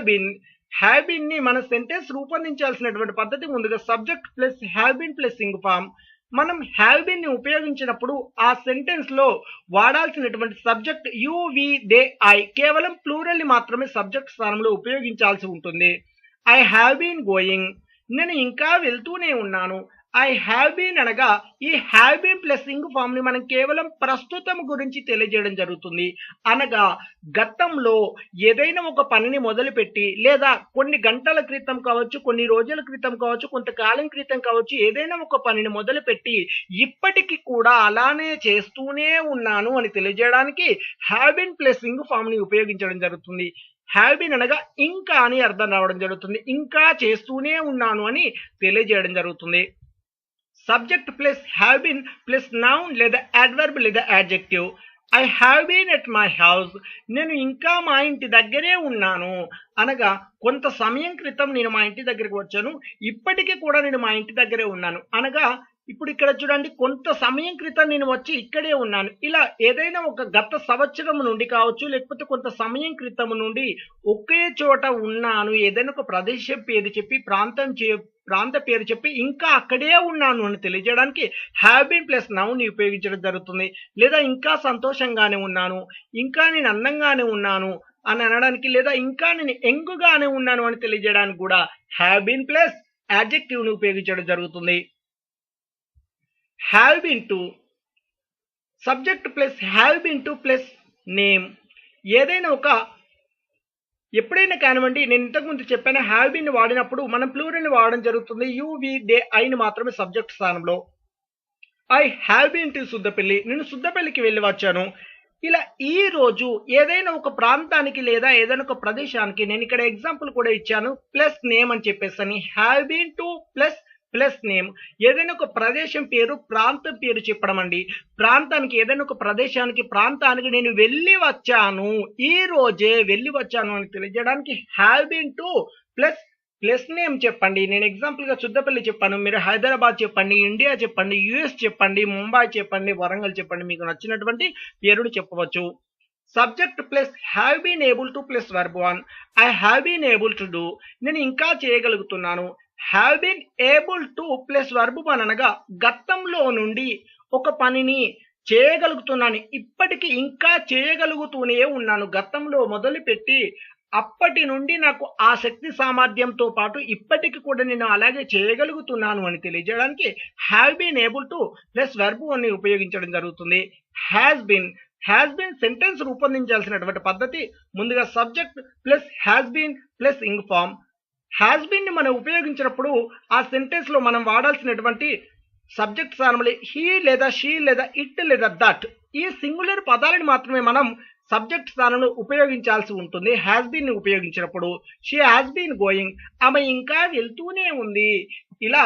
బీన్ ని మన సెంటెన్స్ రూపొందించాల్సినటువంటి పద్ధతి ముందుగా subject plus have been plus ing form. మనం హ్యావ్ బీన్ ని ఉపయోగించినప్పుడు ఆ సెంటెన్స్ లో వాడాల్సినటువంటి subject you we they I కేవలం ప్లూరల్ ని మాత్రమే సబ్జెక్ట్ స్థానంలో ఉపయోగించాల్సి ఉంటుంది. ఐ హ్యావ్ బీన్ గోయింగ్, నేను ఇంకా వెళ్తూనే ఉన్నాను. ఐ హ్యావ్ బీన్ అనగా ఈ have been plus ing form ని మనం కేవలం ప్రస్తుతం గురించి తెలియజేయడం జరుగుతుంది. అనగా గతంలో ఏదైనా ఒక పనిని మొదలుపెట్టి, లేదా కొన్ని గంటల క్రితం కావచ్చు, కొన్ని రోజుల క్రితం కావచ్చు, కొంతకాలం క్రితం కావచ్చు, ఏదైనా ఒక పనిని మొదలుపెట్టి ఇప్పటికీ కూడా అలానే చేస్తూనే ఉన్నాను అని తెలియజేయడానికి have been plus ing form ని ఉపయోగించడం జరుగుతుంది. హ్యావ్ బీన్ అనగా ఇంకా అని అర్థం రావడం జరుగుతుంది. ఇంకా చేస్తూనే ఉన్నాను అని తెలియజేయడం జరుగుతుంది. Subject plus have been plus noun లేదా అడ్వర్బ్ లేదా adjective. I have been at my house, నేను ఇంకా మా ఇంటి దగ్గరే ఉన్నాను. అనగా కొంత సమయం క్రితం నేను మా ఇంటి దగ్గరికి వచ్చాను, ఇప్పటికీ కూడా నేను మా ఇంటి దగ్గరే ఉన్నాను. అనగా ఇప్పుడు ఇక్కడ చూడండి, కొంత సమయం క్రితం నేను వచ్చి ఇక్కడే ఉన్నాను. ఇలా ఏదైనా ఒక గత సంవత్సరం నుండి కావచ్చు, లేకపోతే కొంత సమయం క్రితం నుండి ఒకే చోట ఉన్నాను, ఏదైనా ఒక ప్రదేశం పేరు చెప్పి ప్రాంత పేరు చెప్పి ఇంకా అక్కడే ఉన్నాను అని తెలియజేయడానికి హ్యావ్ బీన్ ప్లస్ నౌన్ ని ఉపయోగించడం జరుగుతుంది. లేదా ఇంకా సంతోషంగానే ఉన్నాను, ఇంకా నేను అందంగానే ఉన్నాను అని అనడానికి, లేదా ఇంకా నేను యంగ్గానే ఉన్నాను అని తెలియజేయడానికి కూడా హ్యావ్ బీన్ ప్లస్ యాడ్జెక్టివ్ ని ఉపయోగించడం జరుగుతుంది. Have been to subject plus have been to plus name. ఏదైనా ఒక ఎప్పుడైనా కానివ్వండి, నేను ఇంతకుముందు చెప్పాను హ్యావ్ బీన్ వాడినప్పుడు మనం ప్లూరల్ని వాడడం జరుగుతుంది. యు, వి, దే, ఐని మాత్రమే సబ్జెక్ట్ స్థానంలో. I have been to Suddapalli, నేను సుద్దపల్లికి వెళ్ళి వచ్చాను. ఇలా ఈ రోజు ఏదైనా ఒక ప్రాంతానికి లేదా ఏదైనా ఒక ప్రదేశానికి, నేను ఇక్కడ ఎగ్జాంపుల్ కూడా ఇచ్చాను, ప్లస్ నేమ్ అని చెప్పేసి have been to plus plus name. ఏదైనా ఒక ప్రదేశం పేరు, ప్రాంతం పేరు చెప్పడం అండి. ప్రాంతానికి, ఏదైనా ఒక ప్రదేశానికి, ప్రాంతానికి నేను వెళ్ళి వచ్చాను, ఈ రోజే వెళ్ళి వచ్చాను అని తెలియజేయడానికి have been to plus plus name చెప్పండి. నేను ఎగ్జాంపుల్ గా చుద్దపల్లి చెప్పాను, మీరు హైదరాబాద్ చెప్పండి, ఇండియా చెప్పండి, యుఎస్ చెప్పండి, ముంబై చెప్పండి, వరంగల్ చెప్పండి, మీకు నచ్చినటువంటి పేరుని చెప్పవచ్చు. Subject plus have been able to plus verb 1. I have been able to do, నేను ఇంకా చేయగలుగుతున్నాను. Have been able to plus verb 1 అనగా గతంలో నుండి ఒక పనిని చేయగలుగుతున్నాను, ఇప్పటికి ఇంకా చేయగలుగుతూనే ఉన్నాను. గతంలో మొదలుపెట్టి అప్పటి నుండి నాకు ఆ శక్తి సామర్థ్యంతో పాటు ఇప్పటికి కూడా నేను అలాగే చేయగలుగుతున్నాను అని తెలియజేయడానికి have been able to plus verb 1ని ఉపయోగించడం జరుగుతుంది. హ్యాస్ బీన్ సెంటెన్స్ రూపొందించాల్సినటువంటి పద్ధతి ముందుగా subject plus has been plus ing form. Has been ని మనం ఉపయోగించినప్పుడు ఆ సెంటెన్స్ లో మనం వాడాల్సినటువంటి సబ్జెక్ట్ స్థానంలో హీ లేదా షీ లేదా ఇట్ లేదా దట్, ఈ సింగులర్ పదాలను మాత్రమే మనం సబ్జెక్ట్ స్థానంలో ఉపయోగించాల్సి ఉంటుంది హ్యాస్ బీన్ ని ఉపయోగించినప్పుడు. షీ హ్యాస్ బీన్ గోయింగ్, ఆమె ఇంకా వెళ్తూనే ఉంది. ఇలా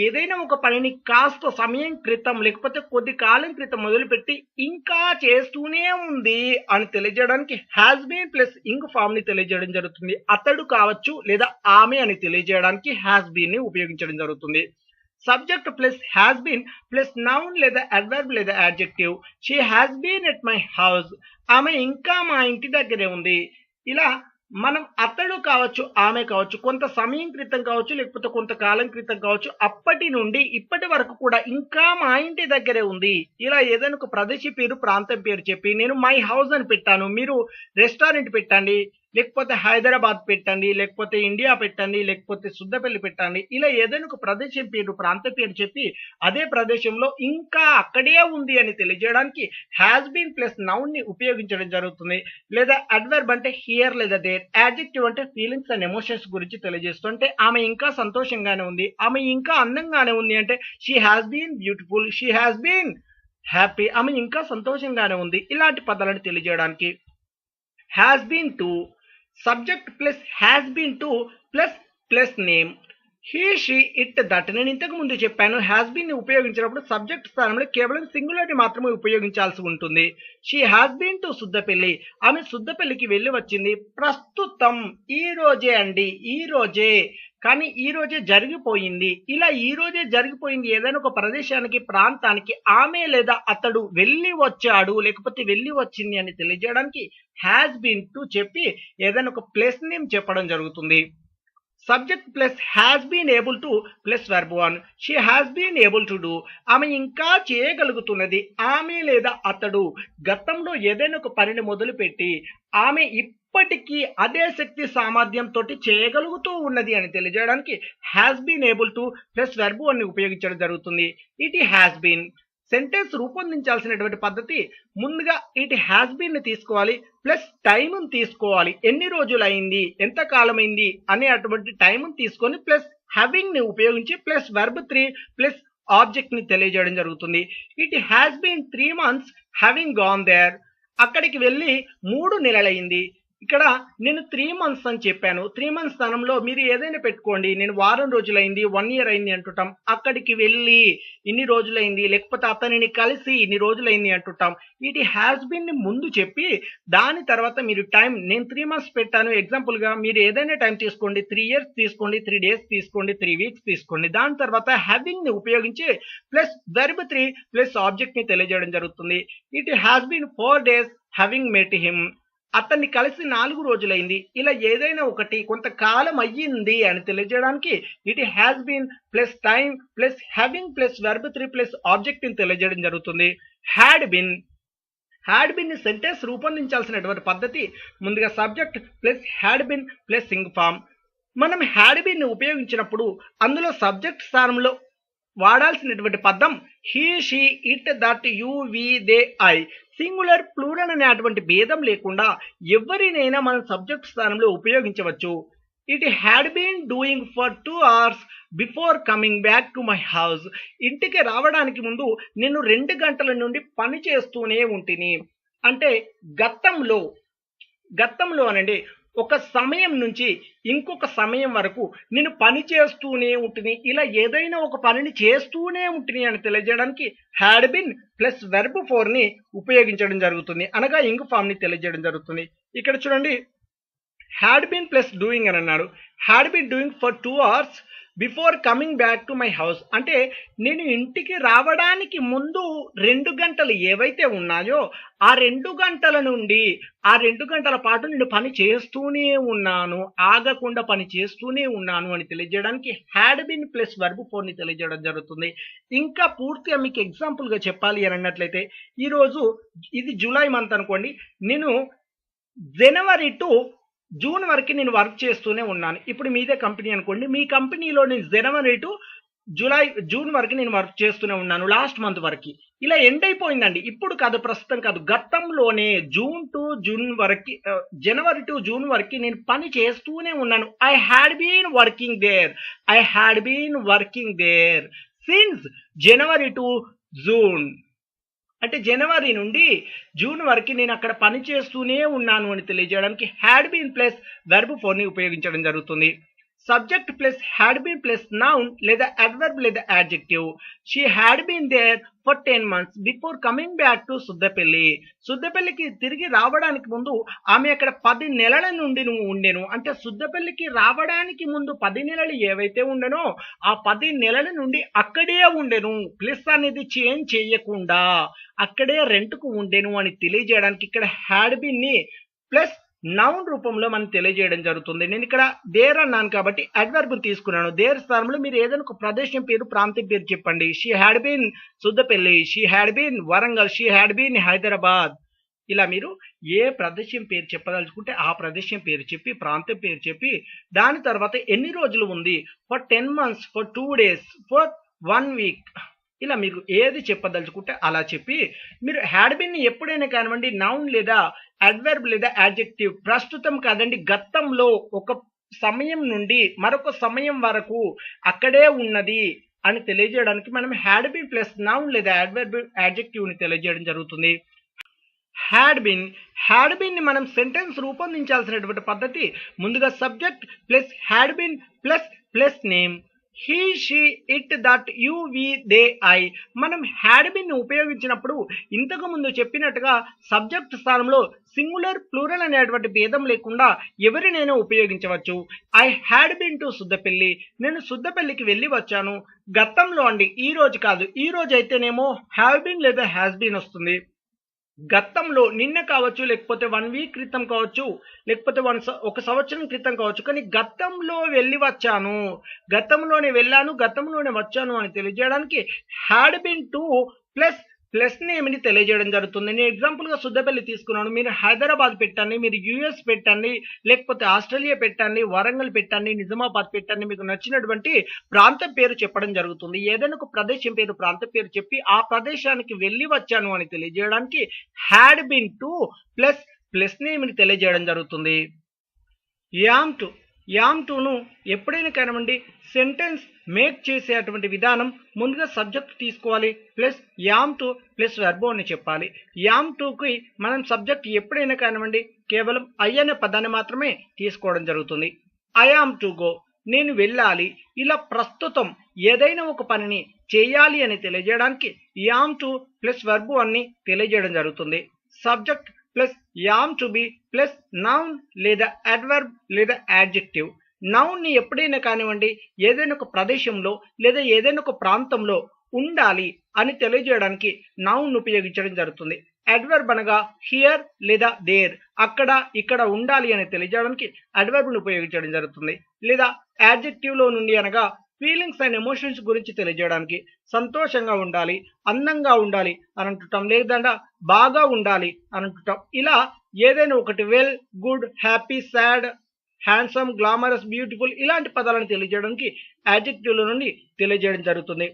ఏదైనా ఒక పనిని కాస్త సమయం క్రితం లేకపోతే కొద్ది కాలం క్రితం మొదలుపెట్టి ఇంకా చేస్తూనే ఉంది అని తెలియజేయడానికి has been plus ing form ని తెలియజేయడం జరుగుతుంది. అతడు కావచ్చు లేదా ఆమె అని తెలియజేయడానికి హ్యాస్ బీన్ ని ఉపయోగించడం జరుగుతుంది. Subject plus has been plus noun లేదా అడ్వర్బ్ లేదా adjective. She has been at my house, ఆమె ఇంకా మా ఇంటి దగ్గరే ఉంది. ఇలా మనం అతడు కావచ్చు, ఆమె కావచ్చు, కొంత సమయం క్రితం కావచ్చు, లేకపోతే కొంతకాలం క్రితం కావచ్చు, అప్పటి నుండి ఇప్పటి వరకు కూడా ఇంకా మా ఇంటి దగ్గరే ఉంది. ఇలా ఏదైనా ఒక ప్రదేశ పేరు, ప్రాంతం పేరు చెప్పి నేను మై హౌస్ అని పెట్టాను, మీరు రెస్టారెంట్ పెట్టండి, లేకపోతే హైదరాబాద్ పెట్టండి, లేకపోతే ఇండియా పెట్టండి, లేకపోతే సుద్దపల్లి పెట్టండి. ఇలా ఏదైనా ఒక ప్రదేశం పేరు, ప్రాంతం పేరు చెప్పి అదే ప్రదేశంలో ఇంకా అక్కడే ఉంది అని తెలియజేయడానికి హ్యాస్ బీన్ ప్లస్ నౌన్ ని ఉపయోగించడం జరుగుతుంది. లేదా అడ్వర్బ్ అంటే హియర్ లేదా దేర్, యాడ్జెక్టివ్ అంటే ఫీలింగ్స్ అండ్ ఎమోషన్స్ గురించి తెలియజేస్తుంటే ఆమె ఇంకా సంతోషంగానే ఉంది, ఆమె ఇంకా అందంగానే ఉంది అంటే she has been beautiful, she has been happy, ఆమె ఇంకా సంతోషంగానే ఉంది. ఇలాంటి పదాలను తెలియజేయడానికి has been to subject plus has been to plus plus name. He, she, it, that. నేను ఇంతకు ముందు చెప్పాను హ్యాస్ బీన్ ని ఉపయోగించినప్పుడు సబ్జెక్ట్ స్థానంలో కేవలం సింగులర్ ని మాత్రమే ఉపయోగించాల్సి ఉంటుంది. She has been to Suddapalli, ఆమె సుద్దపల్లికి వెళ్ళి వచ్చింది. ప్రస్తుతం ఈ రోజే అండి, ఈ రోజే, కానీ ఈ రోజే జరిగిపోయింది. ఇలా ఈ రోజే జరిగిపోయింది ఏదైనా ఒక ప్రదేశానికి, ప్రాంతానికి ఆమె లేదా అతడు వెళ్ళి వచ్చాడు లేకపోతే వెళ్ళి వచ్చింది అని తెలియజేయడానికి హ్యాస్ బీన్ టు చెప్పి ఏదైనా ఒక ప్లేస్ నేమ్ చెప్పడం జరుగుతుంది. Subject plus has been able to plus verb 1. She has been able to do, ఆమె ఇంకా చేయగలుగుతున్నది. ఆమె లేదా అతడు గతంలో ఏదైనా ఒక పనిని మొదలుపెట్టి ఆమె ఇప్పటికీ అదే శక్తి సామర్థ్యంతో చేయగలుగుతూ ఉన్నది అని తెలియజేయడానికి has been able to plus verb 1 ని ఉపయోగించడం జరుగుతుంది. It has been. సెంటెన్స్ రూపొందించాల్సినటువంటి పద్ధతి ముందుగా ఇట్ హ్యాస్ బీన్ ని తీసుకోవాలి, ప్లస్ టైం తీసుకోవాలి, ఎన్ని రోజులైంది, ఎంత కాలమైంది అనే అటువంటి టైం తీసుకొని ప్లస్ హ్యావింగ్ ని ఉపయోగించి ప్లస్ వర్బ్ 3 ప్లస్ ఆబ్జెక్ట్ ని తెలియజేయడం జరుగుతుంది. It has been 3 months having gone there, అక్కడికి వెళ్ళి 3 నెలలైంది. ఇక్కడ నేను 3 months అని చెప్పాను, 3 months స్థానంలో మీరు ఏదైనా పెట్టుకోండి. నేను వారం రోజులైంది, 1 year అయింది అంటుంటాం. అక్కడికి వెళ్ళి ఇన్ని రోజులైంది, లేకపోతే అతనిని కలిసి ఇన్ని రోజులైంది అంటుంటాం. ఇట్ హ్యాస్ బీన్ ని ముందు చెప్పి దాని తర్వాత మీరు టైం, నేను 3 months పెట్టాను ఎగ్జాంపుల్ గా, మీరు ఏదైనా టైం తీసుకోండి, 3 years తీసుకోండి, 3 days తీసుకోండి, 3 weeks తీసుకోండి. దాని తర్వాత హ్యావింగ్ ని ఉపయోగించి ప్లస్ వర్బ్ 3 ప్లస్ ఆబ్జెక్ట్ ని తెలియజేయడం జరుగుతుంది. It has been 4 days having met him, అతన్ని కలిసి 4 రోజులైంది. ఇలా ఏదైనా ఒకటి కొంతకాలం అయ్యింది అని తెలియజేయడానికి it has been plus time plus having plus verb 3 plus object ని తెలియజేయడం జరుగుతుంది. హ్యాడ్ బిన్ ని సెంటెన్స్ రూపొందించాల్సినటువంటి పద్ధతి ముందుగా subject plus had been plus ing form. మనం హ్యాడ్ బిన్ ని ఉపయోగించినప్పుడు అందులో సబ్జెక్ట్ స్థానంలో వాడాల్సినటువంటి పదం he, she, it, that, you, we, they, I. Singular plural అనేటువంటి భేదం లేకుండా ఎవరినైనా మనం సబ్జెక్ట్ స్థానంలో ఉపయోగించవచ్చు. It had been doing for 2 hours before coming back to my house. ఇంటికి రావడానికి ముందు నేను 2 గంటల నుండి పని చేస్తూనే ఉంటిని. అంటే గతంలో అనండి ఒక సమయం నుంచి ఇంకొక సమయం వరకు నేను పని చేస్తూనే ఉంటిని, ఇలా ఏదైనా ఒక పనిని చేస్తూనే ఉంటిని అని తెలియజేయడానికి హ్యాడ్ బిన్ ప్లస్ వెర్బ్ 4 ని ఉపయోగించడం జరుగుతుంది, అనగా ఇంగ్ ఫామ్ ని తెలియజేయడం జరుగుతుంది. ఇక్కడ చూడండి, హ్యాడ్ బిన్ ప్లస్ డూయింగ్ అని అన్నాడు. Had been doing for 2 hours before coming back to my house అంటే నేను ఇంటికి రావడానికి ముందు 2 గంటలు ఏవైతే ఉన్నాయో ఆ 2 గంటల నుండి ఆ 2 గంటల పాటు నేను పని చేస్తూనే ఉన్నాను, ఆగకుండా పని చేస్తూనే ఉన్నాను అని తెలియజేయడానికి హ్యాడ్ బిన్ ప్లస్ వర్బ్ 4 ని తెలియజేయడం జరుగుతుంది. ఇంకా పూర్తిగా మీకు ఎగ్జాంపుల్ గా చెప్పాలి అని అన్నట్లయితే, ఈరోజు ఇది జూలై మంత్ అనుకోండి, నేను జనవరి టు జూన్ వరకు నేను వర్క్ చేస్తూనే ఉన్నాను. ఇప్పుడు మీదే కంపెనీ అనుకోండి, మీ కంపెనీలో నేను జనవరి టు జూన్ వరకు నేను వర్క్ చేస్తూనే ఉన్నాను, లాస్ట్ మంత్ వరకు. ఇలా ఎండ్ అయిపోయిందండి, ఇప్పుడు కాదు, ప్రస్తుతం కాదు, గతంలోనే జనవరి టు జూన్ వరకు నేను పని చేస్తూనే ఉన్నాను. I had been working there since January to June. అంటే జనవరి నుండి జూన్ వరకు నేను అక్కడ పని చేస్తూనే ఉన్నాను అని తెలియజేయడానికి హ్యాడ్ బీన్ ప్లస్ వెర్బ్ 4 ని ఉపయోగించడం జరుగుతుంది. Subject plus had been plus noun లేదా అడ్వర్బ్ లేదా adjective. She had been there for 10 months before coming back to Suddapalli. సుద్దపల్లికి తిరిగి రావడానికి ముందు ఆమె అక్కడ 10 నెలల నుండి ఉండెను. అంటే సుద్దపల్లికి రావడానికి ముందు 10 నెలలు ఏవైతే ఉండెనో ఆ 10 నెలల నుండి అక్కడే ఉండెను, ప్లస్ అనేది చేంజ్ చేయకుండా అక్కడే రెంట్కు ఉండెను అని తెలియజేయడానికి ఇక్కడ హ్యాడ్ బీన్ ని ప్లస్ నౌన్ రూపంలో మనం తెలియజేయడం జరుగుతుంది. నేను ఇక్కడ దేర్ అన్నాను కాబట్టి అడ్వర్బ్ తీసుకున్నాను. దేర్ స్థానంలో మీరు ఏదైనా ఒక ప్రదేశం పేరు, ప్రాంతం పేరు చెప్పండి. She had been Suddapalli, she had been Warangal, she had been Hyderabad. ఇలా మీరు ఏ ప్రదేశం పేరు చెప్పదలుచుకుంటే ఆ ప్రదేశం పేరు చెప్పి, ప్రాంతం పేరు చెప్పి, దాని తర్వాత ఎన్ని రోజులు ఉంది, for 10 months, for 2 days, for 1 week, ఇలా మీరు ఏది చెప్పదలుచుకుంటే అలా చెప్పి మీరు హ్యాడ్ బీన్ ని ఎప్పుడైనా కానివ్వండి నౌన్ లేదా అడ్వర్బ్ లేదా యాడ్జెక్టివ్, ప్రస్తుతం కాదండి గతంలో ఒక సమయం నుండి మరొక సమయం వరకు అక్కడే ఉన్నది అని తెలియజేయడానికి మనం హ్యాడ్ బీన్ ప్లస్ నౌన్ లేదా అడ్వర్బ్ యాడ్జెక్టివ్ ని తెలియజేయడం జరుగుతుంది. హ్యాడ్ బీన్ ని మనం సెంటెన్స్ రూపొందించాల్సినటువంటి పద్ధతి, ముందుగా subject plus had been plus name, he, she, it, that, you, we, they, I. మనం హ్యాడ్ బీన్ ని ఉపయోగించినప్పుడు ఇంతకు ముందు చెప్పినట్టుగా సబ్జెక్ట్ స్థానంలో సింగులర్ ప్లూరల్ అనేటువంటి భేదం లేకుండా ఎవరినైనా ఉపయోగించవచ్చు. I had been to Suddapalli, నేను సుద్దపల్లికి వెళ్ళి వచ్చాను. గతంలో అండి, ఈ రోజు కాదు. ఈ రోజు అయితేనేమో హ్యావ్ బీన్ లేదా హ్యాస్ బీన్ వస్తుంది. గతంలో నిన్న కావచ్చు, లేకపోతే 1 week క్రితం కావచ్చు, లేకపోతే ఒక సంవత్సరం క్రితం కావచ్చు, కానీ గతంలో వెళ్ళి వచ్చాను, గతంలోనే వెళ్ళాను, గతంలోనే వచ్చాను అని తెలియజేయడానికి had been to plus name ని తెలియజేయడం జరుగుతుంది. నేను ఎగ్జాంపుల్ గా సుద్దపల్లి తీసుకున్నాను, మీరు హైదరాబాద్ పెట్టండి, మీరు యుఎస్ పెట్టండి, లేకపోతే ఆస్ట్రేలియా పెట్టండి, వరంగల్ పెట్టండి, నిజామాబాద్ పెట్టండి, మీకు నచ్చినటువంటి ప్రాంతం పేరు చెప్పడం జరుగుతుంది. ఏదైనా ఒక ప్రదేశం పేరు, ప్రాంతం పేరు చెప్పి ఆ ప్రదేశానికి వెళ్ళి వచ్చాను అని తెలియజేయడానికి had been to plus name ని తెలియజేయడం జరుగుతుంది. యామ్ టును ఎప్పుడైనా కానివ్వండి సెంటెన్స్ మేక్ చేసేటువంటి విధానం, ముందుగా సబ్జెక్ట్ తీసుకోవాలి, plus am to plus verb అని చెప్పాలి. యామ్ టుకి మనం సబ్జెక్ట్ ఎప్పుడైనా కానివ్వండి కేవలం ఐ అనే పదాన్ని మాత్రమే తీసుకోవడం జరుగుతుంది. ఐ యామ్ టు గో, నేను వెళ్ళాలి, ఇలా ప్రస్తుతం ఏదైనా ఒక పనిని చేయాలి అని తెలియజేయడానికి యామ్ టు ప్లస్ వెర్బ్ అని తెలియజేయడం జరుగుతుంది. Subject plus yam to be plus noun లేదా అడ్వర్బ్ లేదా యాడ్జెక్టివ్. నౌన్ ని ఎప్పుడైనా కానివ్వండి ఏదైనా ఒక ప్రదేశంలో లేదా ఏదైనా ఒక ప్రాంతంలో ఉండాలి అని తెలియజేయడానికి నౌన్ ఉపయోగించడం జరుగుతుంది. అడ్వర్బ్ అనగా హియర్ లేదా దేర్, అక్కడ ఇక్కడ ఉండాలి అని తెలియజేయడానికి అడ్వర్బ్ ను ఉపయోగించడం జరుగుతుంది. లేదా యాడ్జెక్టివ్ లో నుండి అనగా ఫీలింగ్స్ అండ్ ఎమోషన్స్ గురించి తెలియజేయడానికి సంతోషంగా ఉండాలి, అందంగా ఉండాలి అని అంటుంటాం, లేదంటే బాగా ఉండాలి అని అంటుంటాం. ఇలా ఏదైనా ఒకటి well, good, happy, sad, handsome, glamorous, beautiful ఇలాంటి పదాలను తెలియజేయడానికి యాడ్జెక్టివ్ లో నుండి తెలియజేయడం జరుగుతుంది.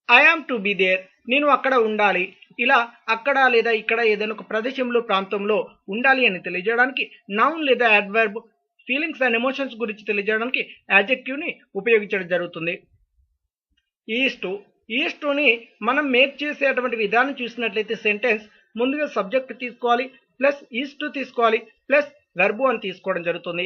I am to be there, నేను అక్కడ ఉండాలి, ఇలా అక్కడ లేదా ఇక్కడ ఏదైనా ఒక ప్రదేశంలో ప్రాంతంలో ఉండాలి అని తెలియజేయడానికి నౌన్ లేదా అడ్వర్బ్ ఫీలింగ్స్ అండ్ ఎమోషన్స్ గురించి తెలియజేయడానికి యాడ్జెక్టివ్ని ఉపయోగించడం జరుగుతుంది. ఈస్ టుని మనం మేక్ చేసేటువంటి విధానం చూసినట్లయితే సెంటెన్స్ ముందుగా సబ్జెక్ట్ తీసుకోవాలి, ప్లస్ ఈస్ టు తీసుకోవాలి, ప్లస్ వెర్బు అని తీసుకోవడం జరుగుతుంది.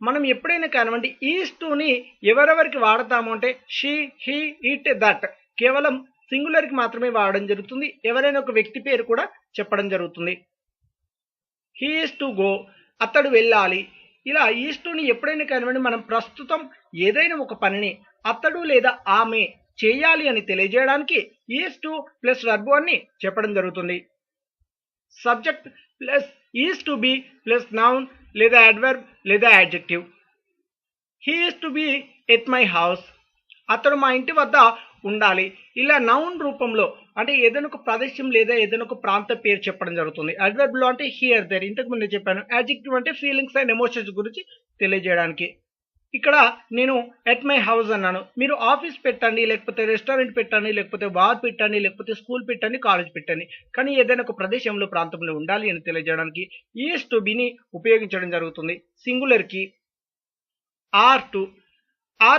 మనం ఎప్పుడైనా కానివ్వండి ఈస్ టుని ఎవరెవరికి వాడతాము అంటే షీ, హీ, ఇట్, దట్ కేవలం సింగులర్కి మాత్రమే వాడడం జరుగుతుంది. ఎవరైనా ఒక వ్యక్తి పేరు కూడా చెప్పడం జరుగుతుంది. హీ ఈస్ టు గో, అతడు వెళ్ళాలి. ఇలా ఈస్ టుని ఎప్పుడైనా కానివ్వండి మనం ప్రస్తుతం ఏదైనా ఒక పనిని అతడు లేదా ఆమె చేయాలి అని తెలియజేయడానికి ఈస్ టు ప్లస్ వెర్బు అని చెప్పడం జరుగుతుంది. Subject plus is to be plus noun లేదా అడ్వర్బ్ లేదా adjective. He is to be at my house, అతడు మా ఇంటి వద్ద ఉండాలి. ఇలా నౌన్ రూపంలో అంటే ఏదైనా ఒక ప్రదేశం లేదా ఏదైనా ఒక ప్రాంత పేరు చెప్పడం జరుగుతుంది. అడ్వర్బ్ లో అంటే హియర్ దేర్, ఇంతకు ముందే చెప్పాను. యాడ్జెక్టివ్ అంటే ఫీలింగ్స్ అండ్ ఎమోషన్స్ గురించి తెలియజేయడానికి. ఇక్కడ నేను ఎట్ మై హౌస్ అన్నాను, మీరు ఆఫీస్ పెట్టండి, లేకపోతే రెస్టారెంట్ పెట్టండి, లేకపోతే బార్ పెట్టండి, లేకపోతే స్కూల్ పెట్టండి, కాలేజ్ పెట్టండి, కానీ ఏదైనా ఒక ప్రదేశంలో ప్రాంతంలో ఉండాలి అని తెలియజేయడానికి ఈస్ టు బిని ఉపయోగించడం జరుగుతుంది. సింగులర్ కి ఆర్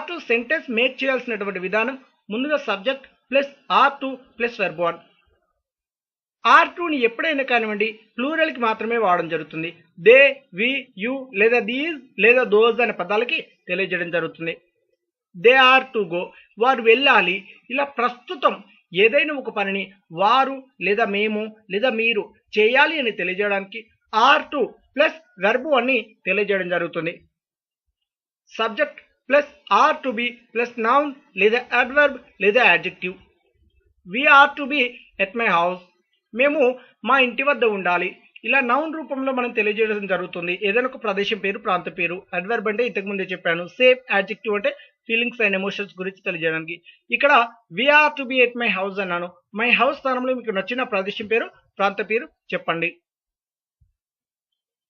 టు సెంటెన్స్ మేక్ చేయాల్సినటువంటి విధానం ముందుగా subject plus are to plus verb one. Are టుని ఎప్పుడైనా కానివ్వండి ప్లూరల్కి మాత్రమే వాడడం జరుగుతుంది. దే, వి, యు లేదా దీస్ లేదా దోస్ అనే పదాలకి తెలియజేయడం జరుగుతుంది. దే ఆర్ టు గో, వారు వెళ్ళాలి. ఇలా ప్రస్తుతం ఏదైనా ఒక పనిని వారు లేదా మేము లేదా మీరు చేయాలి అని తెలియజేయడానికి ఆర్ టు ప్లస్ వెర్బు అని తెలియజేయడం జరుగుతుంది. Subject plus are to be plus noun లేదా అడ్వర్బ్ లేదా adjective. We are to be at my house, మేము మా ఇంటి వద్ద ఉండాలి. ఇలా నౌన్ రూపంలో మనం తెలియజేయడం జరుగుతుంది. ఏదైనా ఒక ప్రదేశం పేరు, ప్రాంత పేరు. అడ్వర్బ్ అంటే ఇంతకు ముందే చెప్పాను. సేమ్. యాడ్జెక్టివ్ అంటే ఫీలింగ్స్ అండ్ ఎమోషన్స్ గురించి తెలియజేయడానికి. ఇక్కడ we are to be at my house అన్నాను. మై హౌస్ స్థానంలో మీకు నచ్చిన ప్రదేశం పేరు, ప్రాంత పేరు చెప్పండి.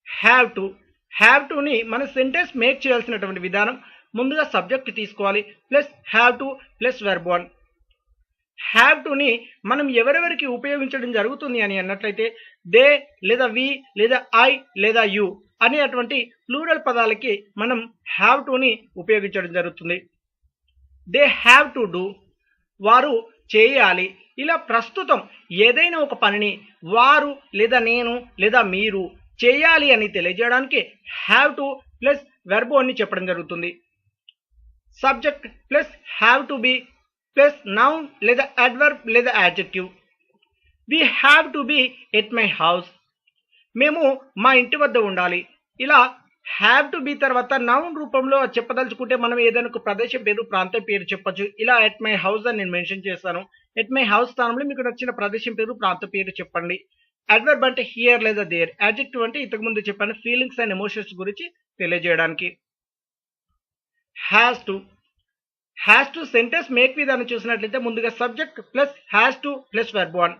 హ్యావ్ టుని మన సెంటెన్స్ మేక్ చేయాల్సినటువంటి విధానం ముందుగా సబ్జెక్ట్ తీసుకోవాలి, plus have to plus verb one. Have టుని మనం ఎవరెవరికి ఉపయోగించడం జరుగుతుంది అని అన్నట్లయితే దే లేదా వి లేదా ఐ లేదా యు అనేటువంటి ప్లూరల్ పదాలకి మనం హ్యావ్ టుని ఉపయోగించడం జరుగుతుంది. దే హ్యావ్ టు డూ, వారు చేయాలి. ఇలా ప్రస్తుతం ఏదైనా ఒక పనిని వారు లేదా నేను లేదా మీరు చేయాలి అని తెలియజేయడానికి హ్యావ్ టు ప్లస్ వెర్బు అని చెప్పడం జరుగుతుంది. Subject plus have to be plus noun లేదా అడ్వర్బ్ లేదా adjective. We have to be at my house, మేము మా ఇంటి వద్ద ఉండాలి. ఇలా హ్యావ్ టు బి తర్వాత నౌన్ రూపంలో చెప్పదలుచుకుంటే మనం ఏదైనా ఒక ప్రదేశం పేరు, ప్రాంతం పేరు చెప్పొచ్చు. ఇలా ఎట్ మై హౌస్ అని నేను మెన్షన్ చేస్తాను. ఎట్ మై హౌస్ స్థానంలో మీకు నచ్చిన ప్రదేశం పేరు, ప్రాంత పేరు చెప్పండి. అడ్వర్బ్ అంటే హియర్ లేదా దేర్. యాడ్జెక్టివ్ అంటే ఇంతకు ముందు చెప్పాను ఫీలింగ్స్ అండ్ ఎమోషన్స్ గురించి తెలియజేయడానికి. హ్యాస్ టు సెంటెన్స్ మేక్ విధానం చూసినట్లయితే ముందుగా subject plus has to plus verb one.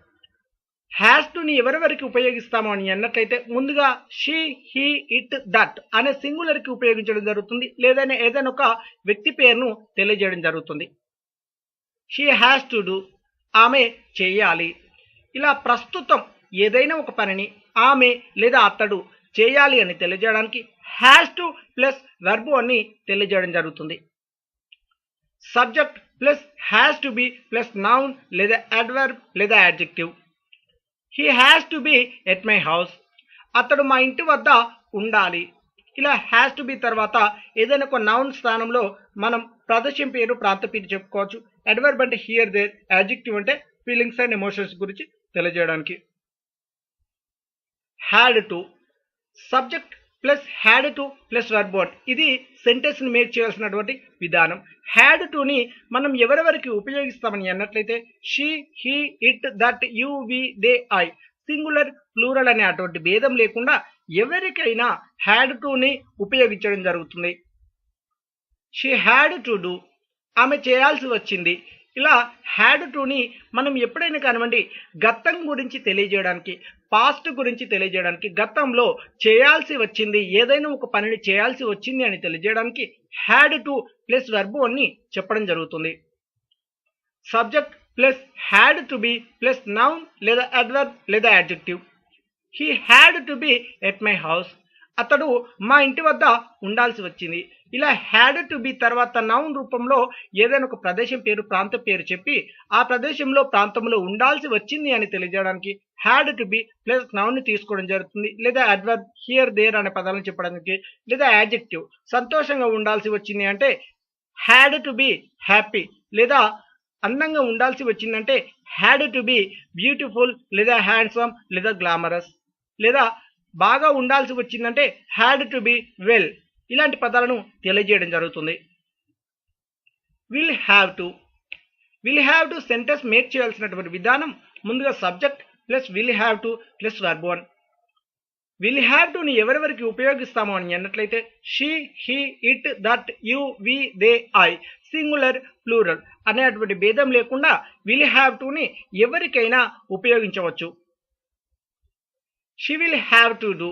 Has టుని ఎవరెవరికి ఉపయోగిస్తాము అని అన్నట్లయితే ముందుగా షీ, హీ, ఇట్, దట్ అనే సింగులర్కి ఉపయోగించడం జరుగుతుంది. లేదా ఏదైనా ఒక వ్యక్తి పేరును తెలియజేయడం జరుగుతుంది. షీ హ్యాస్ టు డూ, ఆమె చేయాలి. ఇలా ప్రస్తుతం ఏదైనా ఒక పనిని ఆమె లేదా అతడు చేయాలి అని తెలియజేయడానికి హ్యాస్ టు ప్లస్ వెర్బు అని తెలియజేయడం జరుగుతుంది. Subject plus has to be plus noun లేదా అడ్వర్బ్ లేదా adjective. He has to be at my house, అతడు మా ఇంటి వద్ద ఉండాలి. ఇలా హ్యాస్ టు బి తర్వాత ఏదైనా ఒక నౌన్ స్థానంలో మనం ప్రదేశం పేరు, ప్రాంత పేరు చెప్పుకోవచ్చు. అడ్వర్బ్ అంటే హియర్ దేర్. యాడ్జెక్టివ్ అంటే ఫీలింగ్స్ అండ్ ఎమోషన్స్ గురించి తెలియజేయడానికి. Had to subject plus had to plus verb one. ఇది సెంటెన్స్ ని మేక్ చేయాల్సినటువంటి విధానం. హ్యాడ్ టుని మనం ఎవరెవరికి ఉపయోగిస్తామని అన్నట్లయితే she, he, it, that, you, we, they, I singular, plural అనే అటువంటి భేదం లేకుండా ఎవరికైనా హ్యాడ్ టుని ఉపయోగించడం జరుగుతుంది. షీ హ్యాడ్ టు డూ, ఆమె చేయాల్సి వచ్చింది. ఇలా హ్యాడ్ టుని మనం ఎప్పుడైనా కానివ్వండి గతం గురించి తెలియజేయడానికి, పాస్ట్ గురించి తెలియజేయడానికి, గతంలో చేయాల్సి వచ్చింది, ఏదైనా ఒక పనిని చేయాల్సి వచ్చింది అని తెలియజేయడానికి హ్యాడ్ టు ప్లస్ వెర్బు అని చెప్పడం జరుగుతుంది. Subject plus had to be plus noun లేదా అడ్వర్బ్ లేదా adjective. He had to be at my house. అతడు మా ఇంటి వద్ద ఉండాల్సి వచ్చింది. ఇలా హ్యాడ్ టు బి తర్వాత నౌన్ రూపంలో ఏదైనా ఒక ప్రదేశం పేరు ప్రాంత పేరు చెప్పి ఆ ప్రదేశంలో ప్రాంతంలో ఉండాల్సి వచ్చింది అని తెలియజేయడానికి had to be plus noun ని తీసుకోవడం జరుగుతుంది. లేదా అడ్వర్బ్ హియర్ దేర్ అనే పదాలను చెప్పడానికి, లేదా యాడ్జెక్టివ్ సంతోషంగా ఉండాల్సి వచ్చింది అంటే హ్యాడ్ టు బి హ్యాపీ, లేదా అందంగా ఉండాల్సి వచ్చిందంటే హ్యాడ్ టు బి బ్యూటిఫుల్ లేదా హ్యాండ్సమ్ లేదా గ్లామరస్, లేదా బాగా ఉండాల్సి వచ్చిందంటే హ్యాడ్ టు బి వెల్. ఇలాంటి పదాలను తెలియజేయడం జరుగుతుంది. Will have to sentence make చేయాల్సినటువంటి విధానం ముందుగా subject plus will have to plus verb one. Will have టుని ఎవరెవరికి ఉపయోగిస్తాము అని అన్నట్లయితే she, he, it, that, you, we, they, I, singular, plural అనేటువంటి భేదం లేకుండా విల్ హ్యావ్ టుని ఎవరికైనా ఉపయోగించవచ్చు. She will have to do,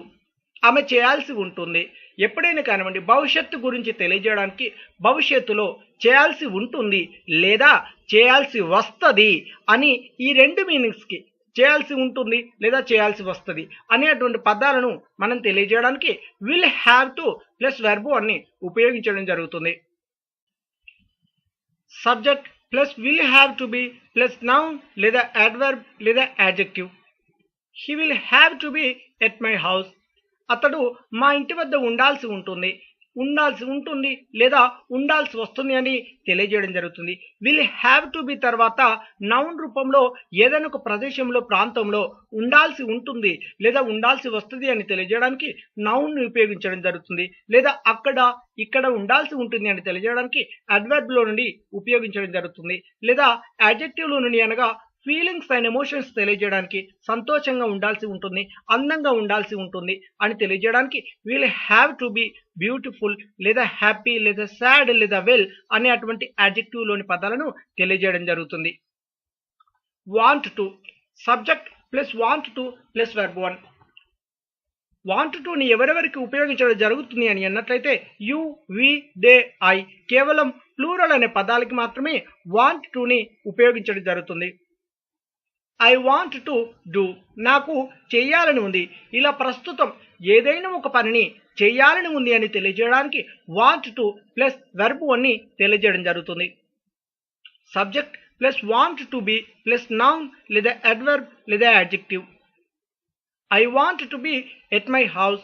ఆమె చేయాల్సి ఉంటుంది. ఎప్పుడైనా కానివ్వండి భవిష్యత్తు గురించి తెలియజేయడానికి భవిష్యత్తులో చేయాల్సి ఉంటుంది లేదా చేయాల్సి వస్తుంది అని ఈ రెండు మీనింగ్స్కి చేయాల్సి ఉంటుంది లేదా చేయాల్సి వస్తుంది అనేటువంటి పదాలను మనం తెలియజేయడానికి will have to plus verb అని ఉపయోగించడం జరుగుతుంది. Subject plus will have to be plus noun లేదా అడ్వర్బ్ లేదా adjective. He will have to be at my house. అతడు మా ఇంటి వద్ద ఉండాల్సి ఉంటుంది లేదా ఉండాల్సి వస్తుంది అని తెలియజేయడం జరుగుతుంది. విల్ హ్యావ్ టు బి తర్వాత నౌన్ రూపంలో ఏదైనా ఒక ప్రదేశంలో ప్రాంతంలో ఉండాల్సి ఉంటుంది లేదా ఉండాల్సి వస్తుంది అని తెలియజేయడానికి నౌన్ ని ఉపయోగించడం జరుగుతుంది. లేదా అక్కడ ఇక్కడ ఉండాల్సి ఉంటుంది అని తెలియజేయడానికి అడ్వర్బ్ లో నుండి ఉపయోగించడం జరుగుతుంది. లేదా యాడ్జెక్టివ్ లో నుండి అనగా ఫీలింగ్స్ అండ్ ఎమోషన్స్ తెలియజేయడానికి సంతోషంగా ఉండాల్సి ఉంటుంది, అందంగా ఉండాల్సి ఉంటుంది అని తెలియజేయడానికి will have to be beautiful లేదా హ్యాపీ లేదా సాడ్ లేదా వెల్ అనే అటువంటి యాడ్జెక్టివ్ లోని పదాలను తెలియజేయడం జరుగుతుంది. Want to subject plus want to plus verb one. Want to ని ఎవరెవరికి ఉపయోగించడం జరుగుతుంది అని అన్నట్లయితే యు, వి, దే, ఐ కేవలం ప్లూరల్ అనే పదాలకి మాత్రమే వాంట్ టు ని ఉపయోగించడం జరుగుతుంది. ఐ వాంట్ టు డూ, నాకు చేయాలని ఉంది. ఇలా ప్రస్తుతం ఏదైనా ఒక పనిని చేయాలని ఉంది అని తెలియజేయడానికి వాంట్ టు ప్లస్ వెర్బ్ అని తెలియజేయడం జరుగుతుంది. Subject plus want to be plus noun లేదా అడ్వర్బ్ లేదా adjective. I want to be at my house,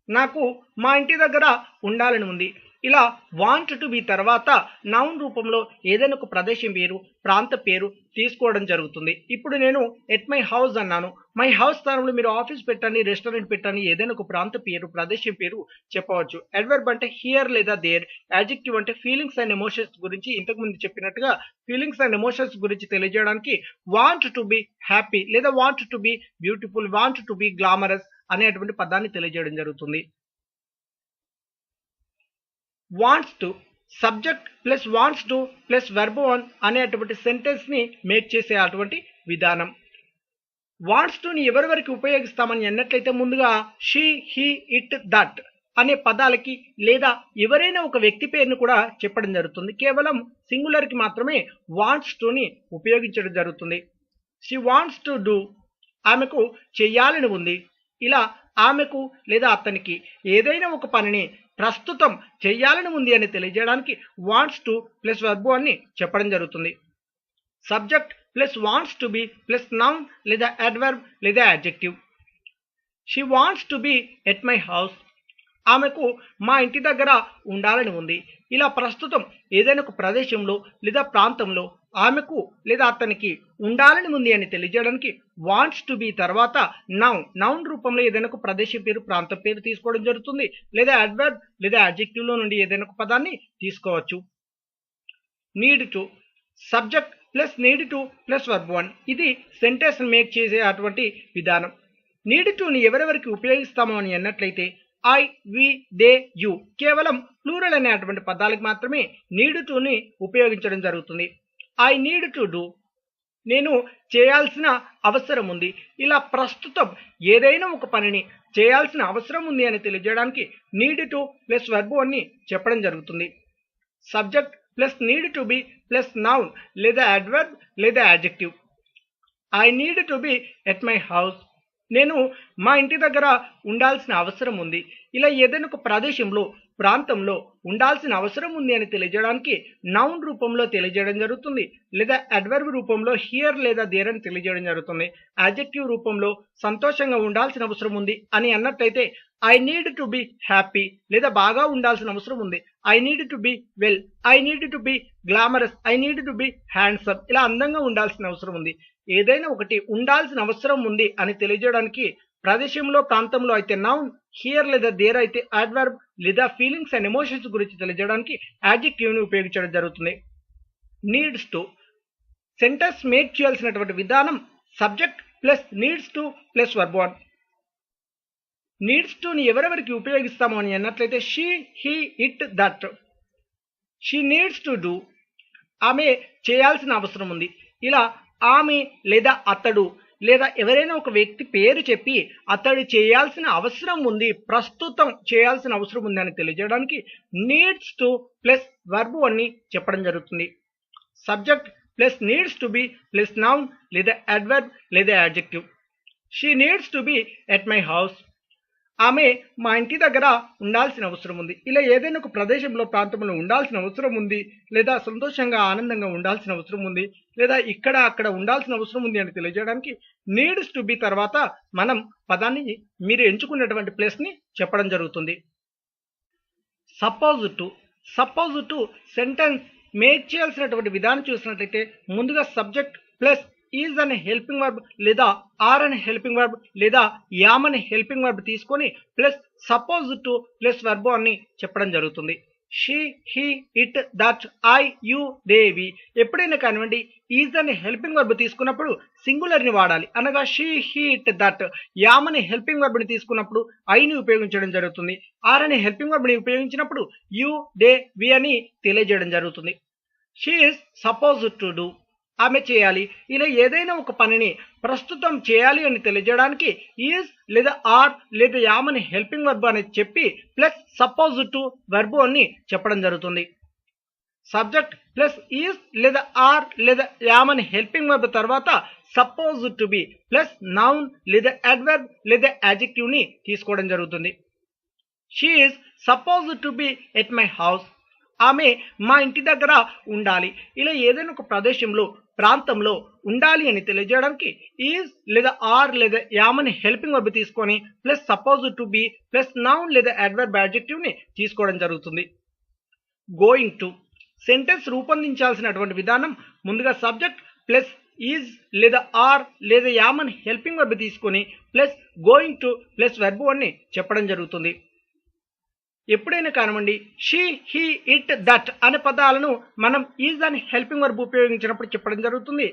నాకు మా ఇంటి దగ్గర ఉండాలని ఉంది. ఇలా వాంట్ టు బి తర్వాత నౌన్ రూపంలో ఏదైనా ఒక ప్రదేశం పేరు ప్రాంత పేరు తీసుకోవడం జరుగుతుంది. ఇప్పుడు నేను ఎట్ మై హౌస్ అన్నాను. మై హౌస్ స్థానంలో మీరు ఆఫీస్ పెట్టండి, రెస్టారెంట్ పెట్టండి, ఏదైనా ఒక ప్రాంత పేరు ప్రదేశం పేరు చెప్పవచ్చు. అడ్వర్బ్ అంటే హియర్ లేదా దేర్. యాడ్జెక్టివ్ అంటే ఫీలింగ్స్ అండ్ ఎమోషన్స్ గురించి ఇంతకు ముందు చెప్పినట్టుగా ఫీలింగ్స్ అండ్ ఎమోషన్స్ గురించి తెలియజేయడానికి వాంట్ టు బి హ్యాపీ లేదా want to be beautiful, want to be glamorous అనేటువంటి పదాన్ని తెలియజేయడం జరుగుతుంది. Wants to subject plus wants to plus verb one అనేటువంటి సెంటెన్స్ ని మేక్ చేసే అటువంటి విధానం. వాంట్స్ టు ని ఎవరెవరికి ఉపయోగిస్తామని అన్నట్లయితే ముందుగా షీ, హీ, ఇట్, దట్ అనే పదాలకి లేదా ఎవరైనా ఒక వ్యక్తి పేరును కూడా చెప్పడం జరుగుతుంది. కేవలం సింగులర్ కి మాత్రమే వాంట్స్ టు ని ఉపయోగించడం జరుగుతుంది. షీ వాంట్స్ టు డూ, ఆమెకు చేయాలని ఉంది. ఇలా ఆమెకు లేదా అతనికి ఏదైనా ఒక పనిని ప్రస్తుతం చేయాలని ఉంది అని తెలియజేయడానికి వాంట్స్ టు ప్లస్ వెర్బ్ అని చెప్పడం జరుగుతుంది. Subject plus wants to be plus noun లేదా అడ్వర్బ్ లేదా adjective. She wants to be at my house, ఆమెకు మా ఇంటి దగ్గర ఉండాలని ఉంది. ఇలా ప్రస్తుతం ఏదైనా ఒక ప్రదేశంలో లేదా ప్రాంతంలో ఆమెకు లేదా అతనికి ఉండాలని ఉంది అని తెలియజేయడానికి వాంట్స్ టు బి తర్వాత నౌన్ రూపంలో ఏదైనా ఒక ప్రదేశం పేరు ప్రాంతం పేరు తీసుకోవడం జరుగుతుంది. లేదా అడ్వర్బ్ లేదా యాడ్జెక్టివ్ లో నుండి ఏదైనా ఒక పదాన్ని తీసుకోవచ్చు. Need to subject plus need to plus verb one. ఇది సెంటెన్స్ మేక్ చేసే అటువంటి విధానం. నీడ్ టు ని ఎవరెవరికి ఉపయోగిస్తామో అని అన్నట్లయితే ఐ, వి, దే, యు కేవలం ప్లూరల్ అనే అటువంటి పదాలకు మాత్రమే నీడ్ టు ని ఉపయోగించడం జరుగుతుంది. ఐ నీడ్ టు డూ, నేను చేయాల్సిన అవసరం ఉంది. ఇలా ప్రస్తుతం ఏదైనా ఒక పనిని చేయాల్సిన అవసరం ఉంది అని తెలియజేయడానికి నీడ్ టు ప్లస్ వెర్బ్ అని చెప్పడం జరుగుతుంది. Subject plus need to be plus noun లేదా అడ్వర్బ్ లేదా adjective. I need to be at my house. నేను మా ఇంటి దగ్గర ఉండాల్సిన అవసరం ఉంది. ఇలా ఏదైనా ఒక ప్రదేశంలో ప్రాంతంలో ఉండాల్సిన అవసరం ఉంది అని తెలియజేయడానికి నౌన్ రూపంలో తెలియజేయడం జరుగుతుంది, లేదా అడ్వర్బ్ రూపంలో హియర్ లేదా దేర్ అని తెలియజేయడం జరుగుతుంది. యాడ్జెక్టివ్ రూపంలో సంతోషంగా ఉండాల్సిన అవసరం ఉంది అని అన్నట్లయితే I need to be happy, లేదా బాగా ఉండాల్సిన అవసరం ఉంది. I need to be well, I need to be glamorous, I need to be handsome. ఇలా అందంగా ఉండాల్సిన అవసరం ఉంది. ఏదైనా ఒకటి ఉండాల్సిన అవసరం ఉంది అని తెలియజేయడానికి ప్రదేశంలో ప్రాంతంలో అయితే నౌన్, హియర్ లేదా దేర్ అయితే అడ్వర్బ్ లేదా ఫీలింగ్స్ అండ్ ఎమోషన్స్ గురించి తెలియజేయడానికి యాడ్జెక్టివ్ ని ఉపయోగించడం జరుగుతుంది. నీడ్స్ టు సెంటెన్స్ మేక్ చేయాల్సినటువంటి విధానం subject plus needs to plus verb one. Needs to ని ఎవరెవరికి ఉపయోగిస్తాము అని అన్నట్లయితే she, he, it, that. She needs to do, ఆమె చేయాల్సిన అవసరం ఉంది. ఇలా ఆమె లేదా అతడు లేదా ఎవరైనా ఒక వ్యక్తి పేరు చెప్పి అతడు చేయాల్సిన అవసరం ఉంది, ప్రస్తుతం చేయాల్సిన అవసరం ఉంది అని తెలియజేయడానికి నీడ్స్ టు ప్లస్ వర్బ్ అని చెప్పడం జరుగుతుంది. Subject plus needs to be plus noun లేదా అడ్వర్బ్ లేదా adjective. She needs to be at my house. ఆమె మా ఇంటి దగ్గర ఉండాల్సిన అవసరం ఉంది. ఇలా ఏదైనా ఒక ప్రదేశంలో ప్రాంతంలో ఉండాల్సిన అవసరం ఉంది, లేదా సంతోషంగా ఆనందంగా ఉండాల్సిన అవసరం ఉంది, లేదా ఇక్కడ అక్కడ ఉండాల్సిన అవసరం ఉంది అని తెలియజేయడానికి నీడ్స్ టు బి తర్వాత మనం పదాన్ని మీరు ఎంచుకున్నటువంటి ప్లేస్ ని చెప్పడం జరుగుతుంది. సపోజ్ టు సెంటెన్స్ మేక్ చేయాల్సినటువంటి విధానం చూసినట్లయితే ముందుగా సబ్జెక్ట్ ప్లస్ ఈజ్ అనే హెల్పింగ్ వర్బ్ లేదా ఆర్ అనే హెల్పింగ్ వర్బ్ లేదా యామ్ అనే హెల్పింగ్ వర్బ్ తీసుకొని plus suppose to plus verb అని చెప్పడం జరుగుతుంది. She, he, it, that, I, you, they, we. ఎప్పుడైనా కానివ్వండి ఈజ్ అనే హెల్పింగ్ వర్బ్ తీసుకున్నప్పుడు సింగులర్ ని వాడాలి. అనగా she, he, it, that. Yam అనే హెల్పింగ్ వర్బ్ ని తీసుకున్నప్పుడు ఐని ఉపయోగించడం జరుగుతుంది. ఆర్ అనే హెల్పింగ్ వర్బ్ ని ఉపయోగించినప్పుడు యు, దే, వి అని తెలియజేయడం జరుగుతుంది. She is suppose to do, ఆమె చేయాలి. ఇలా ఏదైనా ఒక పనిని ప్రస్తుతం చేయాలి అని తెలియజేయడానికి ఈజ్ లేదా ఆర్ లేదా యామ్ అని హెల్పింగ్ వర్బ్ అని చెప్పి ప్లస్ సపోజ్ టు వర్బ్ అని చెప్పడం జరుగుతుంది. సబ్జెక్ట్ ప్లస్ ఈజ్ లేదా ఆర్ లేదా యామ్ అని హెల్పింగ్ వర్బ్ తర్వాత suppose to be plus noun లేదా అడ్వర్బ్ లేదా యాడ్జెక్టివ్ ని తీసుకోవడం జరుగుతుంది. She is suppose to be at my house. ఆమె మా ఇంటి దగ్గర ఉండాలి. ఇలా ఏదైనా ఒక ప్రదేశంలో ప్రాంతంలో ఉండాలి అని తెలియజేయడానికి ఈజ్ లేదా ఆర్ లేదా యామ్ అని హెల్పింగ్ వర్బ్ తీసుకొని plus suppose to be plus noun లేదా అడ్వర్బ్ యాడ్జెక్టివ్ ని తీసుకోవడం జరుగుతుంది. గోయింగ్ టు సెంటెన్స్ రూపొందించాల్సినటువంటి విధానం ముందుగా సబ్జెక్ట్ ప్లస్ ఈజ్ లేదా ఆర్ లేదా యామ్ అని హెల్పింగ్ వర్బ్ తీసుకొని plus going to plus verb అని చెప్పడం జరుగుతుంది. ఎప్పుడైనా కానివ్వండి షీ, హీ, ఇట్, దట్ అనే పదాలను మనం ఈజ్ అనే హెల్పింగ్ వర్బ్ ఉపయోగించినప్పుడు చెప్పడం జరుగుతుంది.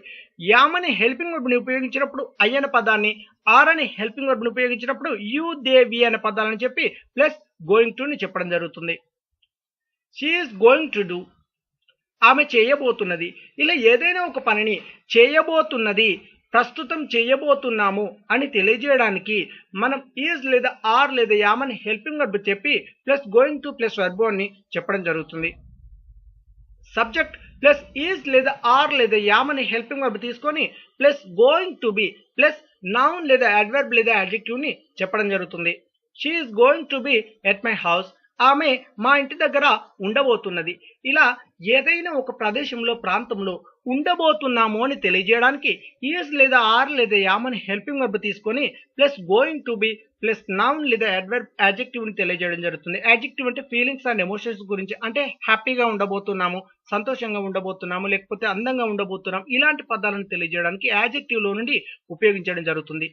యామ్ అనే హెల్పింగ్ వర్బ్ ని ఉపయోగించినప్పుడు ఐ అనే పదాన్ని, ఆర్ అనే హెల్పింగ్ వర్బ్ ని ఉపయోగించినప్పుడు యు, దే, వి అనే పదాలను చెప్పి ప్లస్ గోయింగ్ టు ని చెప్పడం జరుగుతుంది. She is going to do, ఆమె చేయబోతున్నది. ఇలా ఏదైనా ఒక పనిని చేయబోతున్నది, ప్రస్తుతం చేయబోతున్నాము అని తెలియజేయడానికి మనం ఈజ్ లేదా ఆర్ లేదా యామ్ అని హెల్పింగ్ వర్బ్ చెప్పి plus going to plus verb అని చెప్పడం జరుగుతుంది. సబ్జెక్ట్ ప్లస్ ఈజ్ లేదా ఆర్ లేదా యామ్ అని హెల్పింగ్ వర్బ్ తీసుకొని plus going to be plus noun లేదా అడ్వర్బ్ లేదా యాడ్జెక్టివ్ ని చెప్పడం జరుగుతుంది. She is going to be at my house. ఆమె మా ఇంటి దగ్గర ఉండబోతున్నది. ఇలా ఏదైనా ఒక ప్రదేశంలో ప్రాంతంలో ఉండబోతున్నాము అని తెలియజేయడానికి ఈజ్ లేదా ఆర్ లేదా యామ్ అని హెల్పింగ్ వర్బ్ తీసుకొని plus going to be plus noun లేదా అడ్వర్బ్ యాడ్జెక్టివ్ ని తెలియజేయడం జరుగుతుంది. యాడ్జెక్టివ్ అంటే ఫీలింగ్స్ అండ్ ఎమోషన్స్ గురించి, అంటే హ్యాపీగా ఉండబోతున్నాము, సంతోషంగా ఉండబోతున్నాము, లేకపోతే అందంగా ఉండబోతున్నాము, ఇలాంటి పదాలను తెలియజేయడానికి యాడ్జెక్టివ్ లో నుండి ఉపయోగించడం జరుగుతుంది.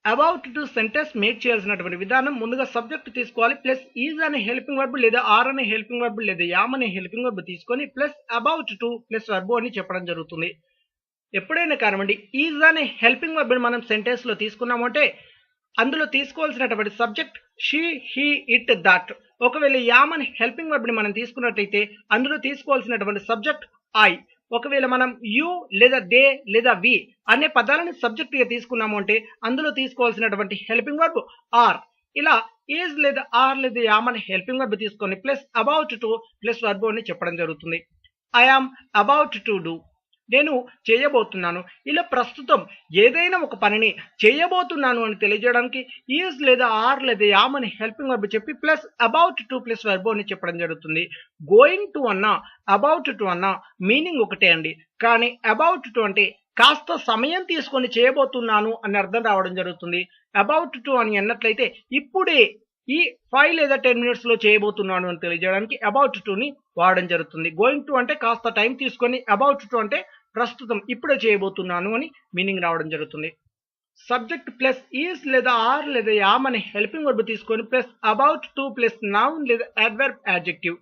అబౌట్ టు సెంటెన్స్ మేక్ చేయాల్సినటువంటి విధానం ముందుగా సబ్జెక్ట్ తీసుకోవాలి. ప్లస్ ఈజ్ అనే హెల్పింగ్ వర్బ్ లేదా ఆర్ అనే హెల్పింగ్ వర్బ్ లేదా యామ్ అనే హెల్పింగ్ వర్బ్ తీసుకొని plus about to plus verb అని చెప్పడం జరుగుతుంది. ఎప్పుడైనా కానివ్వండి ఈజ్ అనే హెల్పింగ్ వర్బ్ మనం సెంటెన్స్ లో తీసుకున్నామంటే అందులో తీసుకోవాల్సినటువంటి subject she, he, it, that. ఒకవేళ యామ్ అనే హెల్పింగ్ వర్బ్ ని మనం తీసుకున్నట్లయితే అందులో తీసుకోవాల్సినటువంటి సబ్జెక్ట్ ఐ. ఒకవేళ మనం యు లేదా దే లేదా వి అనే పదాలను సబ్జెక్ట్ గా తీసుకున్నాము అంటే అందులో తీసుకోవాల్సినటువంటి హెల్పింగ్ వర్బ్ ఆర్. ఇలా ఈజ్ లేదా ఆర్ లేదా యామ్ అని హెల్పింగ్ వర్బ్ తీసుకొని plus about to plus verb అని చెప్పడం జరుగుతుంది. I am about to do, నేను చేయబోతున్నాను. ఇలా ప్రస్తుతం ఏదైనా ఒక పనిని చేయబోతున్నాను అని తెలియజేయడానికి ఈజ్ లేదా ఆర్ లేదా యామ్ అని హెల్పింగ్ వర్బ్ చెప్పి plus about to plus verb అని చెప్పడం జరుగుతుంది. గోయింగ్ టు అన్నా అబౌట్ టు అన్నా మీనింగ్ ఒకటే అండి. కానీ అబౌట్ టు అంటే కాస్త సమయం తీసుకొని చేయబోతున్నాను అని అర్థం రావడం జరుగుతుంది. అబౌట్ టు అని అన్నట్లయితే ఇప్పుడే ఈ 5 లేదా 10 minutes లో చేయబోతున్నాను అని తెలియజేయడానికి అబౌట్ టుని వాడడం జరుగుతుంది. గోయింగ్ టు అంటే కాస్త టైం తీసుకొని, అబౌట్ టు అంటే ప్రస్తుతం ఇప్పుడే చేయబోతున్నాను అని మీనింగ్ రావడం జరుగుతుంది. సబ్జెక్ట్ ప్లస్ ఈజ్ లేదా ఆర్ లేదా యామ్ అనే హెల్పింగ్ వర్బ్ తీసుకొని plus about to plus noun లేదా adverb adjective.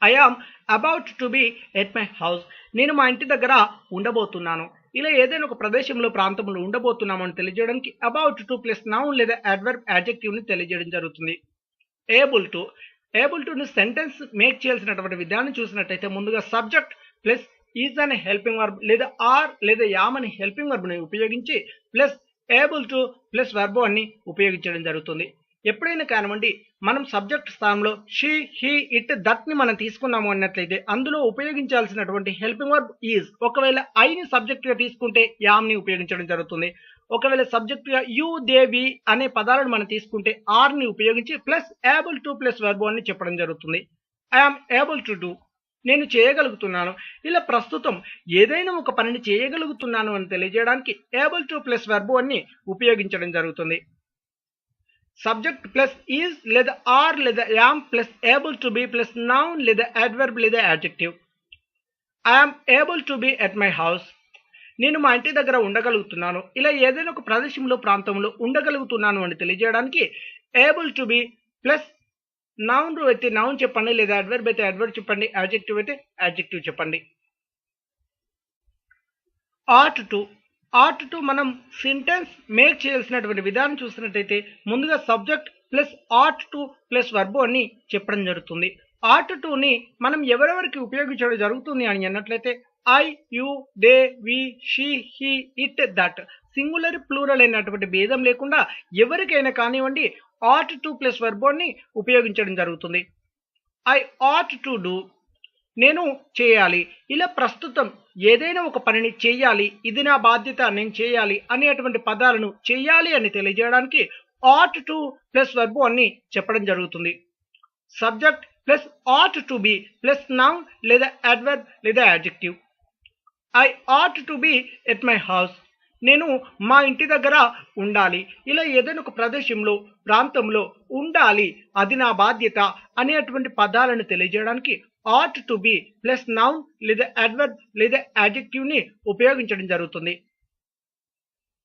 I am about to be at my house, నేను మా ఇంటి దగ్గర ఉండబోతున్నాను. ఇలా ఏదైనా ఒక ప్రదేశంలో ప్రాంతంలో ఉండబోతున్నామని తెలియజేయడానికి అబౌట్ టు ప్లస్ నౌన్ లేదా అడ్వర్బ్ యాడ్జెక్టివ్ ని తెలియజేయడం జరుగుతుంది. ఏబుల్ టుని సెంటెన్స్ మేక్ చేయాల్సినటువంటి విధానం చూసినట్టయితే ముందుగా సబ్జెక్ట్ ప్లస్ ఈజ్ అనే హెల్పింగ్ వర్బ్ లేదా ఆర్ లేదా యామ్ అనే హెల్పింగ్ వర్బ్ ని ఉపయోగించి plus able to plus verb అని ఉపయోగించడం జరుగుతుంది. ఎప్పుడైనా కానివ్వండి మనం సబ్జెక్ట్ స్థానంలో షీ, హీ, ఇట్, దట్ ని మనం తీసుకున్నాము అన్నట్లయితే అందులో ఉపయోగించాల్సినటువంటి హెల్పింగ్ వర్బ్ ఈజ్. ఒకవేళ ఐని సబ్జెక్ట్ గా తీసుకుంటే యామ్ ని ఉపయోగించడం జరుగుతుంది. ఒకవేళ సబ్జెక్ట్ గా యు, దే, వి అనే పదాలను మనం తీసుకుంటే ఆర్ ని ఉపయోగించి plus able to plus verb అని చెప్పడం జరుగుతుంది. ఐఆమ్ ఏబుల్ టు డూ, నేను చేయగలుగుతున్నాను. ఇలా ప్రస్తుతం ఏదైనా ఒక పనిని చేయగలుగుతున్నాను అని తెలియజేయడానికి ఏబుల్ టు ప్లస్ వర్బ్ అని ఉపయోగించడం జరుగుతుంది. సబ్జెక్ట్ ప్లస్ ఈజ్ లేదా ఆర్ లేదా yam plus able to be plus noun లేదా అడ్వర్బ్ లేదా adjective. I am able to be at my house, నేను మా ఇంటి దగ్గర ఉండగలుగుతున్నాను. ఇలా ఏదైనా ఒక ప్రదేశంలో ప్రాంతంలో ఉండగలుగుతున్నాను అని తెలియజేయడానికి able to be plus noun అయితే నౌన్ చెప్పండి, లేదా అడ్వర్బ్ అయితే అడ్వర్బ్ చెప్పండి, యాడ్జెక్టివ్ అయితే యాడ్జెక్టివ్ చెప్పండి. ఆట్ టు మనం సెంటెన్స్ మేక్ చేయాల్సినటువంటి విధానం చూసినట్టయితే ముందుగా subject plus ought to plus verb అని చెప్పడం జరుగుతుంది. ఆట్ టుని మనం ఎవరెవరికి ఉపయోగించడం జరుగుతుంది అని అన్నట్లయితే I, you, they, we, she, he, it, that singular plural అయినటువంటి భేదం లేకుండా ఎవరికైనా కానివ్వండి ఆట్ టు ప్లస్ వర్బ్ అని ఉపయోగించడం జరుగుతుంది. ఐ ఆట్ టు డూ, నేను చేయాలి. ఇలా ప్రస్తుతం ఏదైనా ఒక పనిని చేయాలి, ఇది నా బాధ్యత, నేను చేయాలి అనేటువంటి పదాలను చేయాలి అని తెలియజేయడానికి ఆట్ టు ప్లస్ వర్బ్ అని చెప్పడం జరుగుతుంది. Subject plus ought to be plus noun లేదా అడ్వర్బ్ లేదా adjective. I ought to be at my house, నేను మా ఇంటి దగ్గర ఉండాలి. ఇలా ఏదైనా ఒక ప్రదేశంలో ప్రాంతంలో ఉండాలి, అది నా బాధ్యత అనేటువంటి పదాలను తెలియజేయడానికి ought to be plus noun లేదా అడ్వర్బ్ లేదా యాడ్జెక్టివ్ ని ఉపయోగించడం జరుగుతుంది.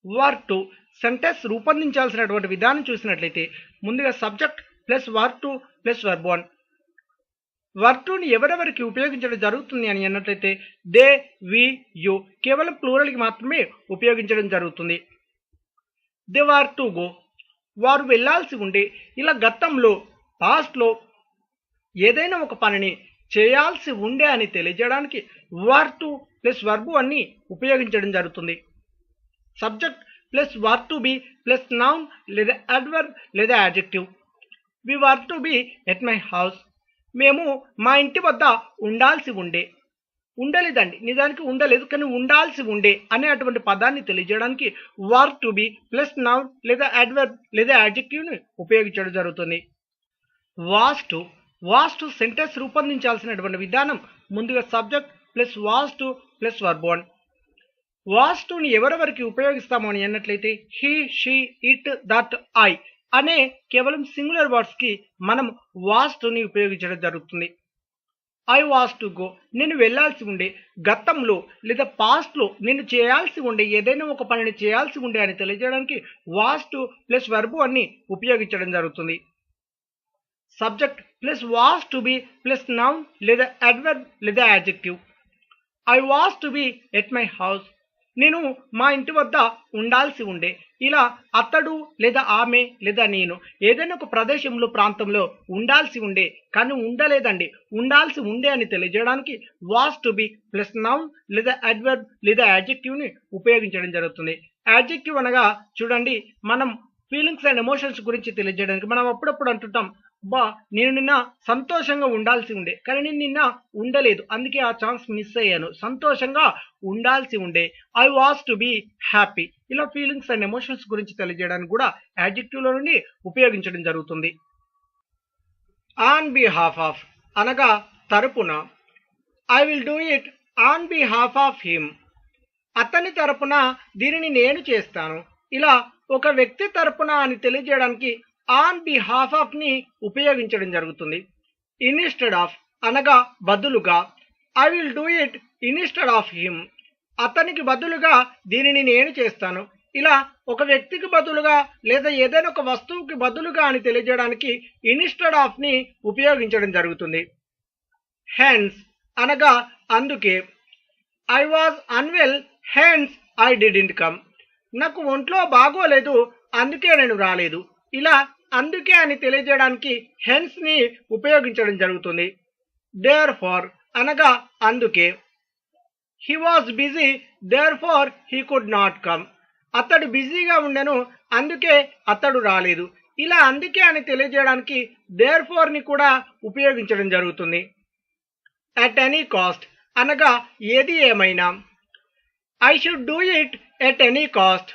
వర్బ్ టు సెంటెన్స్ రూపొందించాల్సినటువంటి విధానం చూసినట్లయితే ముందుగా subject plus verb to plus verb one. Verb టుని ఎవరెవరికి ఉపయోగించడం జరుగుతుంది అని అన్నట్లయితే దే, వి, యు కేవలం ప్లూరల్ కి మాత్రమే ఉపయోగించడం జరుగుతుంది. దే వర్ టు గో, వారు వెళ్ళాల్సి ఉండే. ఇలా గతంలో పాస్ట్ లో ఏదైనా ఒక పనిని చేయాల్సి ఉండే అని తెలియజేయడానికి వర్బ్ టు ప్లస్ వర్బ్ అని ఉపయోగించడం జరుగుతుంది. Subject plus verb to be plus noun లేదా అడ్వర్బ్ లేదా adjective. We were to be at my house, మేము మా ఇంటి వద్ద ఉండాల్సి ఉండే. ఉండలేదండి, నిజానికి ఉండలేదు, కానీ ఉండాల్సి ఉండే అనే అటువంటి పదాన్ని తెలియజేయడానికి verb to be plus noun లేదా అడ్వర్బ్ లేదా యాడ్జెక్టివ్ ని ఉపయోగించడం జరుగుతుంది. వాస్ టు సెంటెన్స్ రూపొందించాల్సినటువంటి విధానం ముందుగా subject plus was to plus verb one. Was టుని ఎవరెవరికి ఉపయోగిస్తాము అని అన్నట్లయితే he, she, it, that, I అనే కేవలం సింగులర్ వర్డ్స్ కి మనం వాస్ టుని ఉపయోగించడం జరుగుతుంది. ఐ వాస్ టు గో, నేను వెళ్ళాల్సి ఉండే. గతంలో లేదా పాస్ట్ లో నేను చేయాల్సి ఉండే, ఏదైనా ఒక పనిని చేయాల్సి ఉండే అని తెలియజేయడానికి వాస్ టు ప్లస్ వర్బ్ అని ఉపయోగించడం జరుగుతుంది. Subject plus was to be plus noun లేదా అడ్వర్బ్ లేదా adjective. I was to be at my house, నేను మా ఇంటి వద్ద ఉండాల్సి ఉండే. ఇలా అతడు లేదా ఆమె లేదా నేను ఏదైనా ఒక ప్రదేశంలో ప్రాంతంలో ఉండాల్సి ఉండే, కానీ ఉండలేదండి, ఉండాల్సి ఉండే అని తెలియజేయడానికి was to be plus noun లేదా అడ్వర్బ్ లేదా యాడ్జెక్టివ్ ని ఉపయోగించడం జరుగుతుంది. యాడ్జెక్టివ్ అనగా చూడండి, మనం ఫీలింగ్స్ అండ్ ఎమోషన్స్ గురించి తెలియజేయడానికి మనం అప్పుడప్పుడు అంటుంటాం, బా నేను నిన్న సంతోషంగా ఉండాల్సి ఉండే కానీ నేను నిన్న ఉండలేదు, అందుకే ఆ ఛాన్స్ మిస్ అయ్యాను. సంతోషంగా ఉండాల్సి ఉండే, I was to be happy. ఇలా ఫీలింగ్స్ అండ్ ఎమోషన్స్ గురించి తెలియజేయడానికి కూడా యాడ్జెక్టివ్ లో నుండి ఉపయోగించడం జరుగుతుంది. ఆన్ బిహాఫ్ ఆఫ్ అనగా తరపున, I will do it on behalf of him. అతని తరపున దీనిని నేను చేస్తాను. ఇలా ఒక వ్యక్తి తరపున అని తెలియజేయడానికి ఆన్ బిహాఫ్ ఆఫ్ ని ఉపయోగించడం జరుగుతుంది. ఇన్స్టెడ్ ఆఫ్ అనగా బదులుగా, I will do it instead of him. అతనికి బదులుగా దీనిని నేను చేస్తాను. ఇలా ఒక వ్యక్తికి బదులుగా లేదా ఏదైనా ఒక వస్తువుకి బదులుగా అని తెలియజేయడానికి ఇన్స్టెడ్ ఆఫ్ ని ఉపయోగించడం జరుగుతుంది. హెన్స్ అనగా అందుకే, I was unwell hence I didn't come. నాకు ఒంట్లో బాగోలేదు అందుకే నేను రాలేదు. ఇలా అందుకే అని తెలియజేయడానికి హెన్స్ ని ఉపయోగించడం జరుగుతుంది. దేర్ ఫార్ అనగా అందుకే, he was busy therefore he could not come. అతడు బిజీగా ఉండెను అందుకే అతడు రాలేదు. ఇలా అందుకే అని తెలియజేయడానికి దేర్ ఫార్ ని కూడా ఉపయోగించడం జరుగుతుంది. అట్ ఎనీ కాస్ట్ అనగా ఏది ఏమైనా, I should do it at any cost.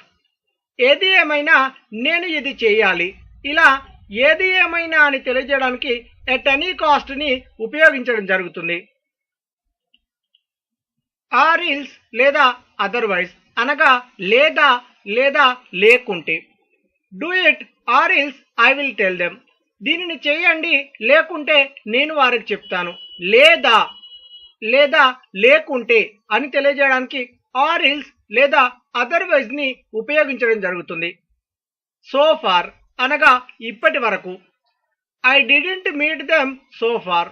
ఏది ఏమైనా నేను ఇది చేయాలి. ఇలా ఏది ఏమైనా అని తెలియజేయడానికి ఎట్ ఎనీ కాస్ట్ ని ఉపయోగించడం జరుగుతుంది. ఆర్ ఇల్స్ లేదా అదర్వైజ్ అనగా లేదా లేదా లేకుంటే, do it or ills I will tell them. దీనిని చేయండి లేకుంటే నేను వారికి చెప్తాను. లేదా లేదా లేకుంటే అని తెలియజేయడానికి ఆర్ ఇల్స్ లేదా అదర్వైజ్ ని ఉపయోగించడం జరుగుతుంది. సో ఫార్ అనగా ఇప్పటి వరకు, I didn't meet them so far.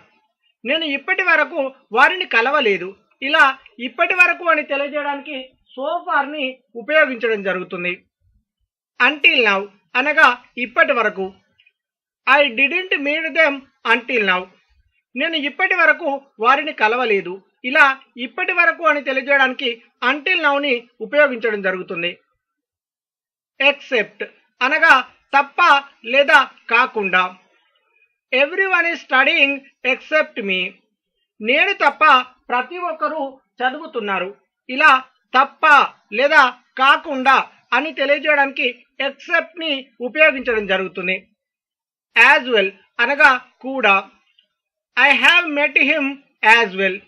నేను ఇప్పటి వరకు వారిని కలవలేదు. ఇలా ఇప్పటి వరకు అని తెలియజేయడానికి సో ఫార్ ని ఉపయోగించడం జరుగుతుంది. అంటిల్ నౌ అనగా ఇప్పటి వరకు, I didn't meet them until now. నేను ఇప్పటి వరకు వారిని కలవలేదు. ఇలా ఇప్పటి వరకు అని తెలియజేయడానికి అంటిల్ నౌ ని ఉపయోగించడం జరుగుతుంది. ఎక్సెప్ట్ అనగా తప్ప లేదా కాకుండా, ఎవ్రీవన్ ఈజ్ స్టడీయింగ్ ఎక్సెప్ట్ మీ. నేను తప్ప ప్రతి ఒక్కరూ చదువుతున్నారు. ఇలా తప్ప లేదా కాకుండా అని తెలియజేయడానికి ఎక్సెప్ట్ ని ఉపయోగించడం జరుగుతుంది. యాజ్ వెల్ అనగా కూడా, I have met him as well.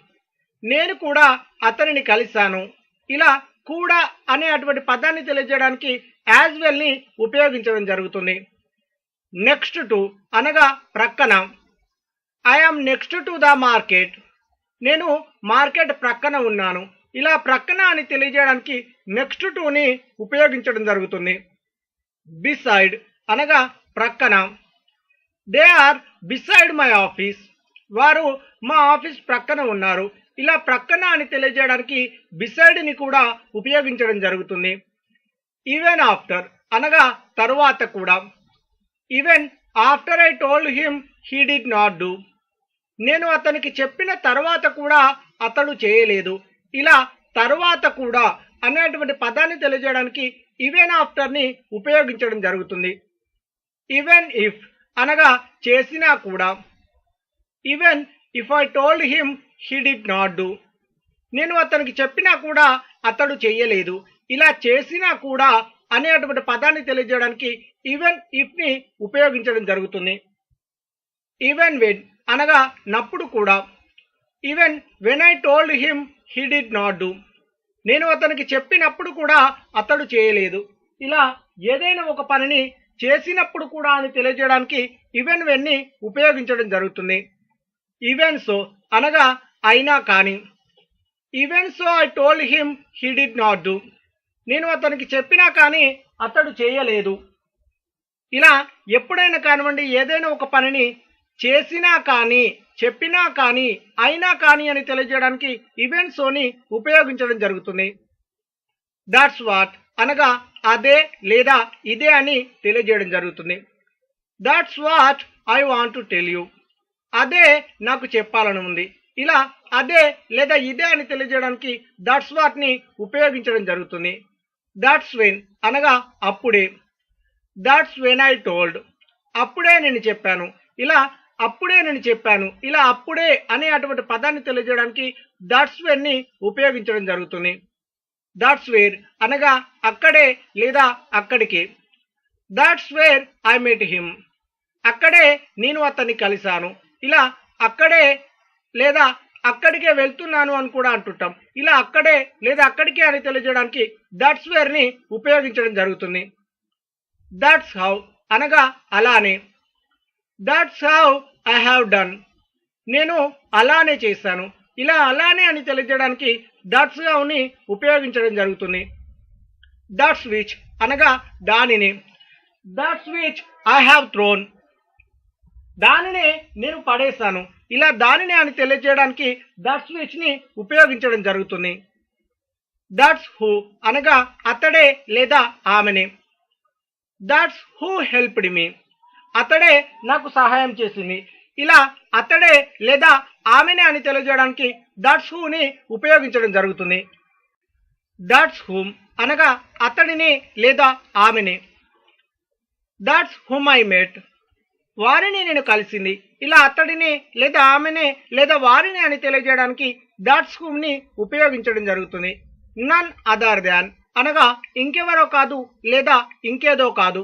నేను కూడా అతనిని కలిశాను. ఇలా కూడా అనే అటువంటి పదాన్ని తెలియజేయడానికి యాజ్ వెల్ ని ఉపయోగించడం జరుగుతుంది. నెక్స్ట్ టు అనగా ప్రక్కన, I am next to the market. నేను మార్కెట్ ప్రక్కన ఉన్నాను. ఇలా ప్రక్కన అని తెలియజేయడానికి నెక్స్ట్ టు ని ఉపయోగించడం జరుగుతుంది. బిసైడ్ అనగా ప్రక్కన, they are beside my office. వారు మా ఆఫీస్ ప్రక్కన ఉన్నారు. ఇలా ప్రక్కన అని తెలియజేయడానికి బిసైడ్ ని కూడా ఉపయోగించడం జరుగుతుంది. ఈవెన్ ఆఫ్టర్ అనగా తరువాత కూడా, even after I told him he did not do. నేను అతనికి చెప్పిన తర్వాత కూడా అతడు చేయలేదు. ఇలా తరువాత కూడా అనేటువంటి పదాన్ని తెలియజేయడానికి ఈవెన్ ఆఫ్టర్ ని ఉపయోగించడం జరుగుతుంది. ఈవెన్ ఇఫ్ అనగా చేసినా కూడా, even if I told him he did not do. నేను అతనికి చెప్పినా కూడా అతడు చెయ్యలేదు. ఇలా చేసినా కూడా అనేటువంటి పదాన్ని తెలియజేయడానికి ఈవెన్ ఇఫ్ ని ఉపయోగించడం జరుగుతుంది. ఈవెన్ వెన్ అనగా నప్పుడు కూడా, even when I told him he did not do. నేను అతనికి చెప్పినప్పుడు కూడా అతడు చేయలేదు. ఇలా ఏదైనా ఒక పనిని చేసినప్పుడు కూడా అని తెలియజేయడానికి ఈవెన్ వెన్ ని ఉపయోగించడం జరుగుతుంది. ఈవెన్ సో అనగా అయినా కానీ, even so I told him he did not do. నేను అతనికి చెప్పినా కానీ అతడు చేయలేదు. ఇలా ఎప్పుడైనా కానివ్వండి ఏదైనా ఒక పనిని చేసినా కానీ చెప్పినా కానీ అయినా కానీ అని తెలియజేయడానికి ఈవెన్ సోని ఉపయోగించడం జరుగుతుంది. దాట్స్ వాట్ అనగా అదే లేదా ఇదే అని తెలియజేయడం జరుగుతుంది. That's what I want to tell you. అదే నాకు చెప్పాలని ఉంది. ఇలా అదే లేదా ఇదే అని తెలియజేయడానికి దట్స్ వాట్ ని ఉపయోగించడం జరుగుతుంది. దట్స్ వెన్ అనగా అప్పుడే, దట్స్ వెన్ ఐ టోల్డ్. అప్పుడే నేను చెప్పాను. ఇలా అప్పుడే నేను చెప్పాను. ఇలా అప్పుడే అనే అటువంటి పదాన్ని తెలియజేయడానికి దట్స్ వెన్ ని ఉపయోగించడం జరుగుతుంది. దట్స్ వేర్ అనగా అక్కడే లేదా అక్కడికి. That's where I met him. అక్కడే నేను అతన్ని కలిశాను. ఇలా అక్కడే లేదా అక్కడికే వెళ్తున్నాను అని కూడా అంటుంటాం. ఇలా అక్కడే లేదా అక్కడికే అని తెలియజేయడానికి దట్స్ వేర్ ని ఉపయోగించడం జరుగుతుంది. దట్స్ హౌ అనగా అలానే. That's how I have done. నేను అలానే చేశాను. ఇలా అలానే అని తెలియజేయడానికి దట్స్ హౌ ని ఉపయోగించడం జరుగుతుంది. దట్స్ విచ్ అనగా దానిని. That's which I have throne. దానిని నేను పడేశాను. ఇలా దానిని అని తెలియజేయడానికి దట్స్ విచ్ ని ఉపయోగించడం జరుగుతుంది. దట్స్ హూ అనగా అతడే లేదా ఆమెని. That's who helped me. అతడే నాకు సహాయం చేసింది. ఇలా అతడే లేదా ఆమెనే అని తెలియజేయడానికి దట్స్ హూని ఉపయోగించడం జరుగుతుంది. దట్స్ హూమ్ అనగా అతడిని లేదా ఆమెని. That's whom I met. వారిని నేను కలిసింది. ఇలా అతడిని లేదా ఆమెనే లేదా వారిని అని తెలియజేయడానికి దట్స్ హూమ్ ని ఉపయోగించడం జరుగుతుంది. నన్ అదర్ దాన్ అనగా ఇంకెవరో కాదు లేదా ఇంకేదో కాదు.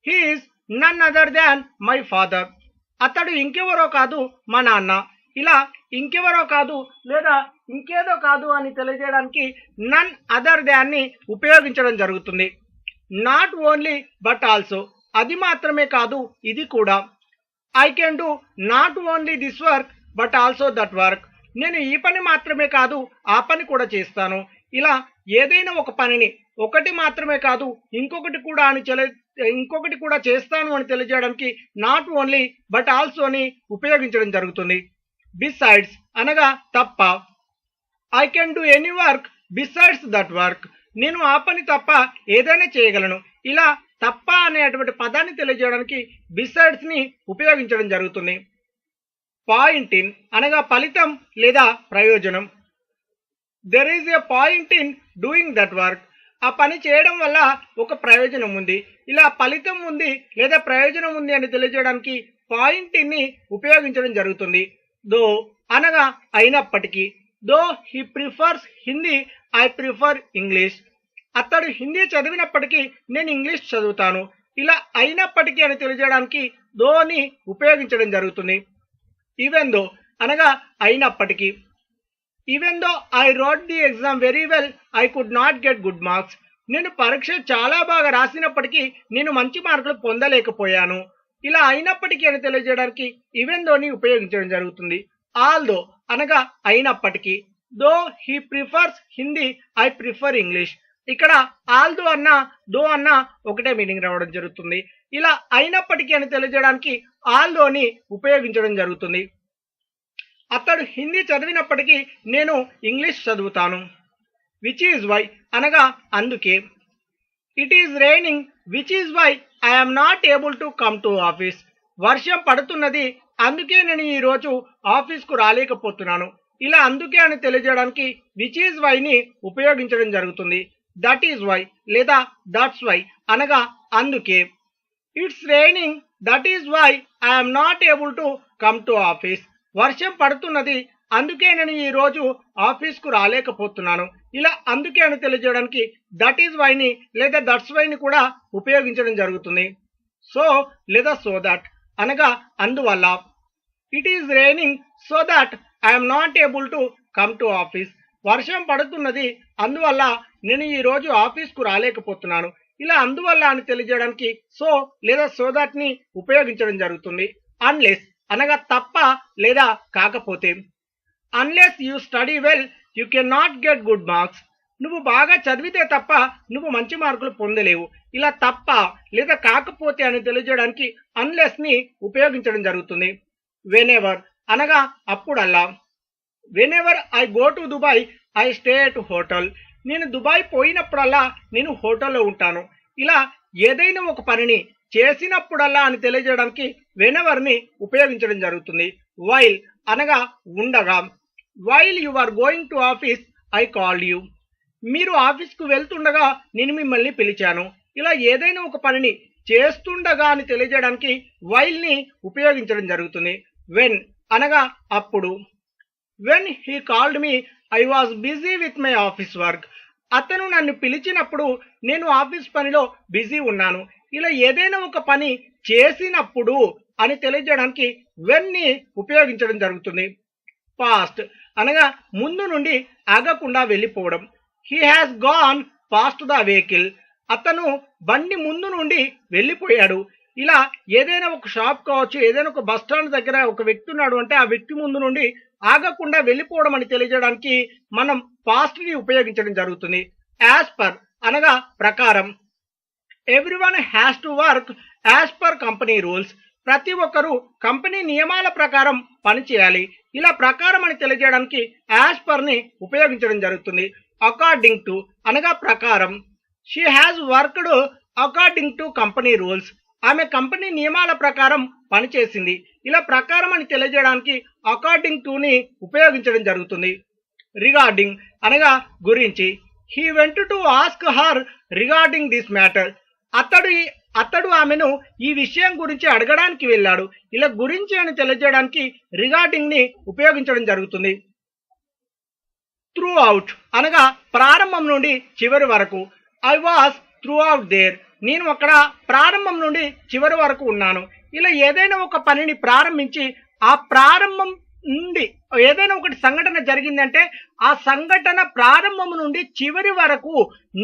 He is none other than my father. అతడు ఇంకెవరో కాదు మా నాన్న. ఇలా ఇంకెవరో కాదు లేదా ఇంకేదో కాదు అని తెలియజేయడానికి నన్ అదర్ దాన్ ని ఉపయోగించడం జరుగుతుంది. Not only but also. అది మాత్రమే కాదు ఇది కూడా. I can do not only this work but also that work. నేను ఈ పని మాత్రమే కాదు ఆ పని కూడా చేస్తాను. ఇలా ఏదైనా ఒక పనిని ఒకటి మాత్రమే కాదు ఇంకొకటి కూడా చేస్తాను అని తెలియజేయడానికి నాట్ ఓన్లీ బట్ ఆల్సో అని ఉపయోగించడం జరుగుతుంది. బిసైడ్స్ అనగా తప్ప. I can do any work besides that work. నేను ఆ పని తప్ప ఏదైనా చేయగలను. ఇలా తప్ప అనేటువంటి పదాన్ని తెలియజేయడానికి బిసైడ్స్ ని ఉపయోగించడం జరుగుతుంది. పాయింట్ ఇన్ అనగా ఫలితం లేదా ప్రయోజనం. There is a point in doing that work. ఆ పని చేయడం వల్ల ఒక ప్రయోజనం ఉంది. ఇలా ఫలితం ఉంది లేదా ప్రయోజనం ఉంది అని తెలియజేయడానికి పాయింట్ ఇన్ ని ఉపయోగించడం జరుగుతుంది. దో అనగా అయినప్పటికీ. Though he prefers Hindi I prefer English. అతడు హిందీ చదివినప్పటికీ నేను ఇంగ్లీష్ చదువుతాను. ఇలా అయినప్పటికీ అని తెలియజేయడానికి దోని ఉపయోగించడం జరుగుతుంది. ఈవెన్ దో అనగా అయినప్పటికీ. Even though I wrote the exam very well I could not get good marks. నేను పరీక్ష చాలా బాగా రాసినప్పటికీ నేను మంచి మార్కులు పొందలేకపోయాను. ఇలా అయినప్పటికీ అని తెలియజేయడానికి ఈవెన్ దోని ఉపయోగించడం జరుగుతుంది. ఆల్ దో అనగా అయినప్పటికీ. Though he prefers Hindi I prefer English. ఇక్కడ ఆల్ దో అన్నా దో అన్నా ఒకటే మీనింగ్ రావడం జరుగుతుంది. ఇలా అయినప్పటికీ అని తెలియజేయడానికి ఆల్ దోని ఉపయోగించడం జరుగుతుంది. అతడు హిందీ చదివినప్పటికీ నేను ఇంగ్లీష్ చదువుతాను. విచ్ ఈజ్ వై అనగా అందుకే. It is raining which is why I am not able to come to office. వర్షం పడుతున్నది అందుకే నేను ఈ రోజు ఆఫీస్కు రాలేకపోతున్నాను. ఇలా అందుకే అని తెలియజేయడానికి విచ్ ఈజ్ వై ని ఉపయోగించడం జరుగుతుంది. దట్ ఈజ్ వై లేదా దట్స్ వై అనగా అందుకే. It's raining that is why I am not able to come to office. వర్షం పడుతున్నది అందుకే నేను ఈ రోజు ఆఫీస్కు రాలేకపోతున్నాను. ఇలా అందుకే అని తెలియజేయడానికి దట్ ఈజ్ వై ని లేదా దట్స్ వై ని కూడా ఉపయోగించడం జరుగుతుంది. సో లేదా సో దట్ అనగా అందువల్ల. It is raining so that I'm not able to come to office. వర్షం పడుతున్నది అందువల్ల నేను ఈ రోజు ఆఫీస్కు రాలేకపోతున్నాను. ఇలా అందువల్ల అని తెలియజేయడానికి సో లేదా సో దట్ ని ఉపయోగించడం జరుగుతుంది. అన్లెస్ అనగా తప్ప లేదా కాకపోతే. Unless you study well you can not get good marks. నువ్వు బాగా చదివితే తప్ప నువ్వు మంచి మార్కులు పొందలేవు. ఇలా తప్ప లేదా కాకపోతే అని తెలియజేయడానికి అన్లెస్ ని ఉపయోగించడం జరుగుతుంది. వెనెవర్ అనగా అప్పుడల్లా. Whenever I go to Dubai I stay at hotel. నేను దుబాయ్ పోయినప్పుడల్లా నేను హోటల్లో ఉంటాను. ఇలా ఏదైనా ఒక పనిని చేసినప్పుడల్లా అని తెలియజేయడానికి వెనెవర్ ని ఉపయోగించడం జరుగుతుంది. వైల్ అనగా ఉండగా. While you are going to office I called you. మీరు ఆఫీస్కు వెళ్తుండగా నేను మిమ్మల్ని పిలిచాను. ఇలా ఏదైనా ఒక పనిని చేస్తుండగా అని తెలియజేయడానికి వైల్ ని ఉపయోగించడం జరుగుతుంది. వెన్ అనగా అప్పుడు. When he called me I was busy with my office work. అతను నన్ను పిలిచినప్పుడు నేను ఆఫీస్ పనిలో బిజీ ఉన్నాను. ఇలా ఏదైనా ఒక పని చేసినప్పుడు అని తెలియజేయడానికి వెన్ ని ఉపయోగించడం జరుగుతుంది. పాస్ట్ అనగా ముందు నుండి ఆగకుండా వెళ్ళిపోవడం. He has gone past the vehicle. అతను బండి ముందు నుండి వెళ్ళిపోయాడు. ఇలా ఏదైనా ఒక షాప్ కావచ్చు, ఏదైనా ఒక బస్ స్టాండ్ దగ్గర ఒక వ్యక్తి ఉన్నాడు అంటే ఆ వ్యక్తి ముందు నుండి ఆగకుండా వెళ్ళిపోవడం అని తెలియజేయడానికి మనం పాస్ట్ ని ఉపయోగించడం జరుగుతుంది. యాజ్ పర్ అనగా ప్రకారం. Everyone has to work as per company rules. ప్రతి ఒక్కరూ కంపెనీ నియమాల ప్రకారం పనిచేయాలి. ఇలా ప్రకారం అని తెలియజేయడానికి యాజ్ పర్ ని ఉపయోగించడం జరుగుతుంది. అకార్డింగ్ టు అనగా ప్రకారం. She has worked according to company rules. ఆమె కంపెనీ నియమాల ప్రకారం పనిచేసింది. ఇలా ప్రకారం అని తెలియజేయడానికి అకార్డింగ్ టు ని ఉపయోగించడం జరుగుతుంది. రిగార్డింగ్ అనగా గురించి. He went to ask her regarding this matter. అతడు ఆమెను ఈ విషయం గురించి అడగడానికి వెళ్ళాడు. ఇలా గురించి అని తెలియజేయడానికి రిగార్డింగ్ ని ఉపయోగించడం జరుగుతుంది. త్రూ అవుట్ అనగా ప్రారంభం నుండి చివరి వరకు. I was throughout there. నేను అక్కడ ప్రారంభం నుండి చివరి వరకు ఉన్నాను. ఇలా ఏదైనా ఒక పనిని ప్రారంభించి ఆ ప్రారంభం నుండి ఏదైనా ఒకటి సంఘటన జరిగిందంటే ఆ సంఘటన ప్రారంభం నుండి చివరి వరకు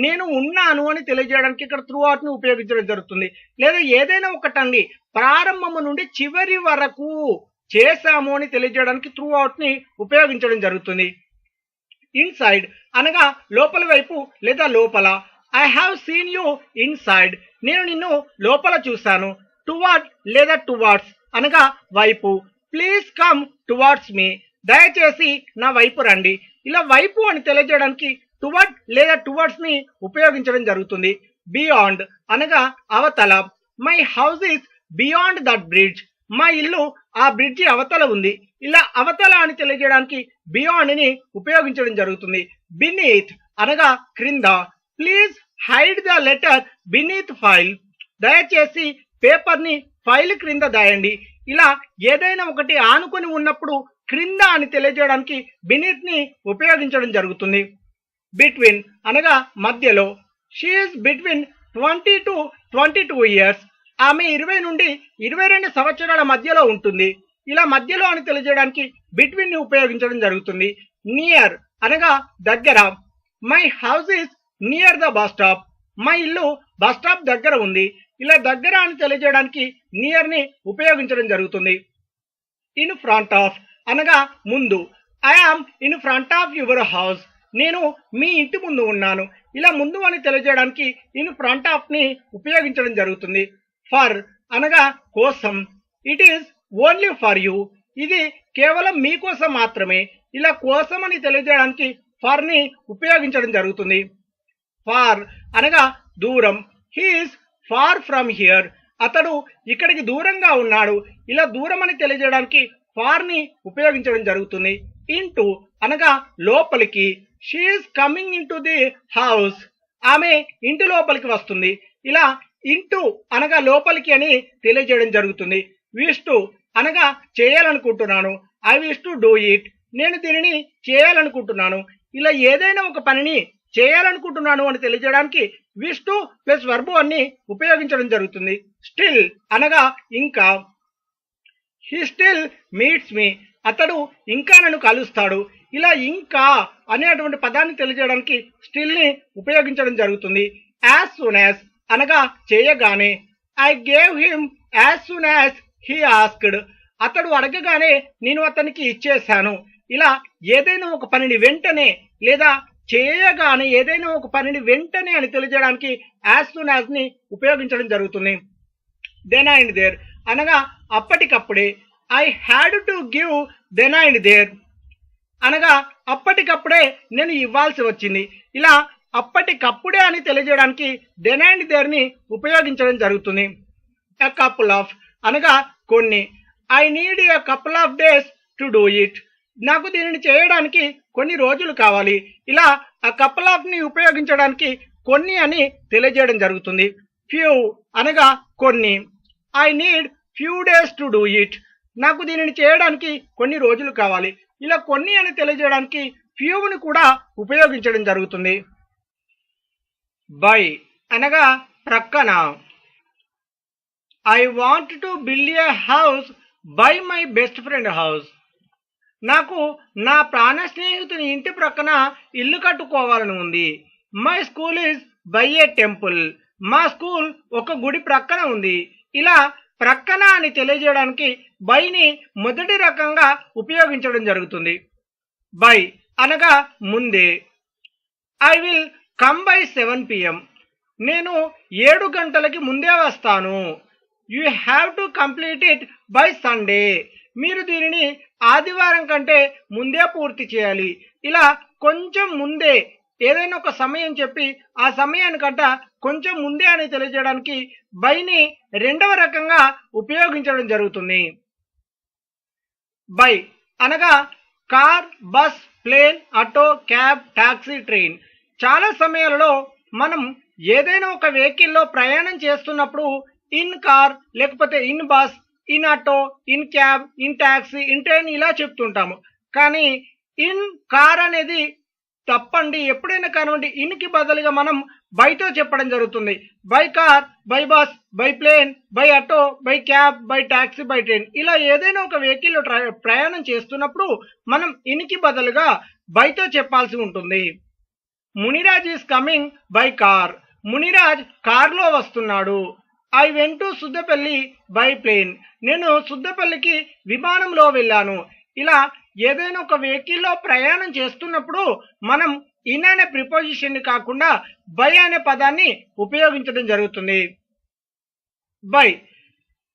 నేను ఉన్నాను అని తెలియజేయడానికి ఇక్కడ త్రూ అవుట్ ని ఉపయోగించడం జరుగుతుంది. లేదా ఏదైనా ఒకటండి ప్రారంభం నుండి చివరి వరకు చేశాము అని తెలియజేయడానికి త్రూ అవుట్ ని ఉపయోగించడం జరుగుతుంది. ఇన్సైడ్ అనగా లోపల వైపు లేదా లోపల. I have seen you inside. నేను నిన్ను లోపల చూశాను. టువర్డ్ లేదా టువర్డ్స్ అనగా వైపు. Please come towards me. దయచేసి నా వైపు రండి. ఇలా వైపు అని తెలియజేయడానికి టువర్డ్ లేదా టువర్డ్స్ ని ఉపయోగించడం జరుగుతుంది. బియాండ్ అనగా అవతల. My house is beyond that bridge. మా ఇల్లు ఆ బ్రిడ్జి అవతల ఉంది. ఇలా అవతల అని తెలియజేయడానికి బియాండ్ ని ఉపయోగించడం జరుగుతుంది. బినీత్ అనగా క్రింద. Please hide the letter beneath file. దయచేసి పేపర్ ని ఫైల్ క్రింద దాయండి. ఇలా ఏదైనా ఒకటి ఆనుకొని ఉన్నప్పుడు క్రింద అని తెలియజేయడానికి బినీత్ ని ఉపయోగించడం జరుగుతుంది. బిట్వీన్ అనగా మధ్యలో. She is between 20 to 22 years. ఆమె 20 నుండి 22 సంవత్సరాల మధ్యలో ఉంటుంది. ఇలా మధ్యలో అని తెలియజేయడానికి బిట్వీన్ ని ఉపయోగించడం జరుగుతుంది. నియర్ అనగా దగ్గర. My house is near the bus stop. మా ఇల్లు బస్ స్టాప్ దగ్గర ఉంది. ఇలా దగ్గర అని తెలియజేయడానికి నియర్ ని ఉపయోగించడం జరుగుతుంది. ఇన్ ఫ్రంట్ ఆఫ్ అనగా ముందు. I am in front of your house. నేను మీ ఇంటి ముందు ఉన్నాను. ఇలా ముందు అని తెలియజేయడానికి ఇన్ ఫ్రంట్ ఆఫ్ ని ఉపయోగించడం జరుగుతుంది. ఫర్ అనగా కోసం. It is only for you. ఇది కేవలం మీకోసం మాత్రమే. ఇలా కోసం అని తెలియజేయడానికి ఫర్ ని ఉపయోగించడం జరుగుతుంది. ఫార్ అనగా దూరం. He is far from here. అతడు ఇక్కడికి దూరంగా ఉన్నాడు. ఇలా దూరం అని తెలియజేయడానికి ఫార్ ని ఉపయోగించడం జరుగుతుంది. ఇంటూ అనగా లోపలికి. She is coming into the house. ఆమె ఇంటి లోపలికి వస్తుంది. ఇలా ఇంటూ అనగా లోపలికి అని తెలియజేయడం జరుగుతుంది. విష్ టు అనగా చేయాలనుకుంటున్నాను. I wish to do it. నేను దీనిని చేయాలనుకుంటున్నాను. ఇలా ఏదైనా ఒక పనిని చేయాలనుకుంటున్నాను అని తెలియజేయడానికి విష్ టు ప్లస్ వర్బ్ అని ఉపయోగించడం జరుగుతుంది. స్టిల్ అనగా ఇంకా. హీ స్టిల్ మీట్స్ మీ. అతడు ఇంకా నన్ను కలుస్తాడు. ఇలా ఇంకా అనేటువంటి పదాన్ని తెలియజేయడానికి స్టిల్ ని ఉపయోగించడం జరుగుతుంది. యాజ్ సూన్ యాజ్ అనగా చేయగానే. I gave him as soon as he asked. అతడు అడగగానే నేను అతనికి ఇచ్చేశాను. ఇలా ఏదైనా ఒక పనిని వెంటనే లేదా చేయగానే ఏదైనా ఒక పనిని వెంటనే అని తెలియజేయడానికి యాజ్ సూన్ యాజ్ ని ఉపయోగించడం జరుగుతుంది. దెన్ అండ్ దేర్ అనగా అప్పటికప్పుడే. I had to give then and there అనగా అప్పటికప్పుడే నేను ఇవ్వాల్సి వచ్చింది. ఇలా అప్పటికప్పుడే అని తెలియజేయడానికి దెన్ అండ్ దేర్ ని ఉపయోగించడం జరుగుతుంది. ఎ కపుల్ ఆఫ్ అనగా కొన్ని. I need a couple of days to do it. నాకు దీనిని చేయడానికి కొన్ని రోజులు కావాలి. ఇలా ఆ కపుల్ ఆఫ్ ని ఉపయోగించడానికి కొన్ని అని తెలియజేయడం జరుగుతుంది. ఫ్యూ అనగా కొన్ని. I need few days to do it. నాకు దీనిని చేయడానికి కొన్ని రోజులు కావాలి. ఇలా కొన్ని అని తెలియజేయడానికి ఫ్యూని కూడా ఉపయోగించడం జరుగుతుంది. బై అనగా ప్రక్కన. I want to build a house by my best friend house. నాకు నా ప్రాణ స్నేహితుని ఇంటి ప్రక్కన ఇల్లు కట్టుకోవాలని ఉంది. My school is by A temple. మా స్కూల్ ఒక గుడి ప్రక్కన ఉంది. ఇలా ప్రక్కన అని తెలియజేయడానికి బైని మొదటి రకంగా ఉపయోగించడం జరుగుతుంది. బై అనగా ముందే. I will come by 7 PM. నేను 7 గంటలకి ముందే వస్తాను. You have to complete it by Sunday. మీరు దీనిని ఆదివారం కంటే ముందే పూర్తి చేయాలి. ఇలా కొంచెం ముందే ఏదైనా ఒక సమయం చెప్పి ఆ సమయానికంట కొంచెం ముందే అని తెలియజేయడానికి బైని రెండవ రకంగా ఉపయోగించడం జరుగుతుంది. బై అనగా car, bus, plane, auto, cab, taxi, train. చాలా సమయాలలో మనం ఏదైనా ఒక వెహికల్లో ప్రయాణం చేస్తున్నప్పుడు ఇన్ కార్, లేకపోతే in bus, in auto, in cab, in taxi, in train ఇలా చెప్తుంటాము. కానీ ఇన్ కార్ అనేది తప్పండి. ఎప్పుడైనా కానివ్వండి ఇన్కి బదులుగా మనం బైతో చెప్పడం జరుగుతుంది. By car, by bus, by plane, by auto, by cab, by taxi, by train. ఇలా ఏదైనా ఒక వెహికల్లో ప్రయాణం చేస్తున్నప్పుడు మనం ఇన్కి బదులుగా బైతో చెప్పాల్సి ఉంటుంది. Muniraj is coming by car. Muniraj కార్లో వస్తున్నాడు. I went to Suddapalli by plane. నేను సుద్దపల్లికి విమానంలో వెళ్ళాను. ఇలా ఏదైనా ఒక వెహికల్లో ప్రయాణం చేస్తున్నప్పుడు మనం ఇన్ అనే ప్రిపోజిషన్ కాకుండా బై అనే పదాన్ని ఉపయోగించడం జరుగుతుంది. బై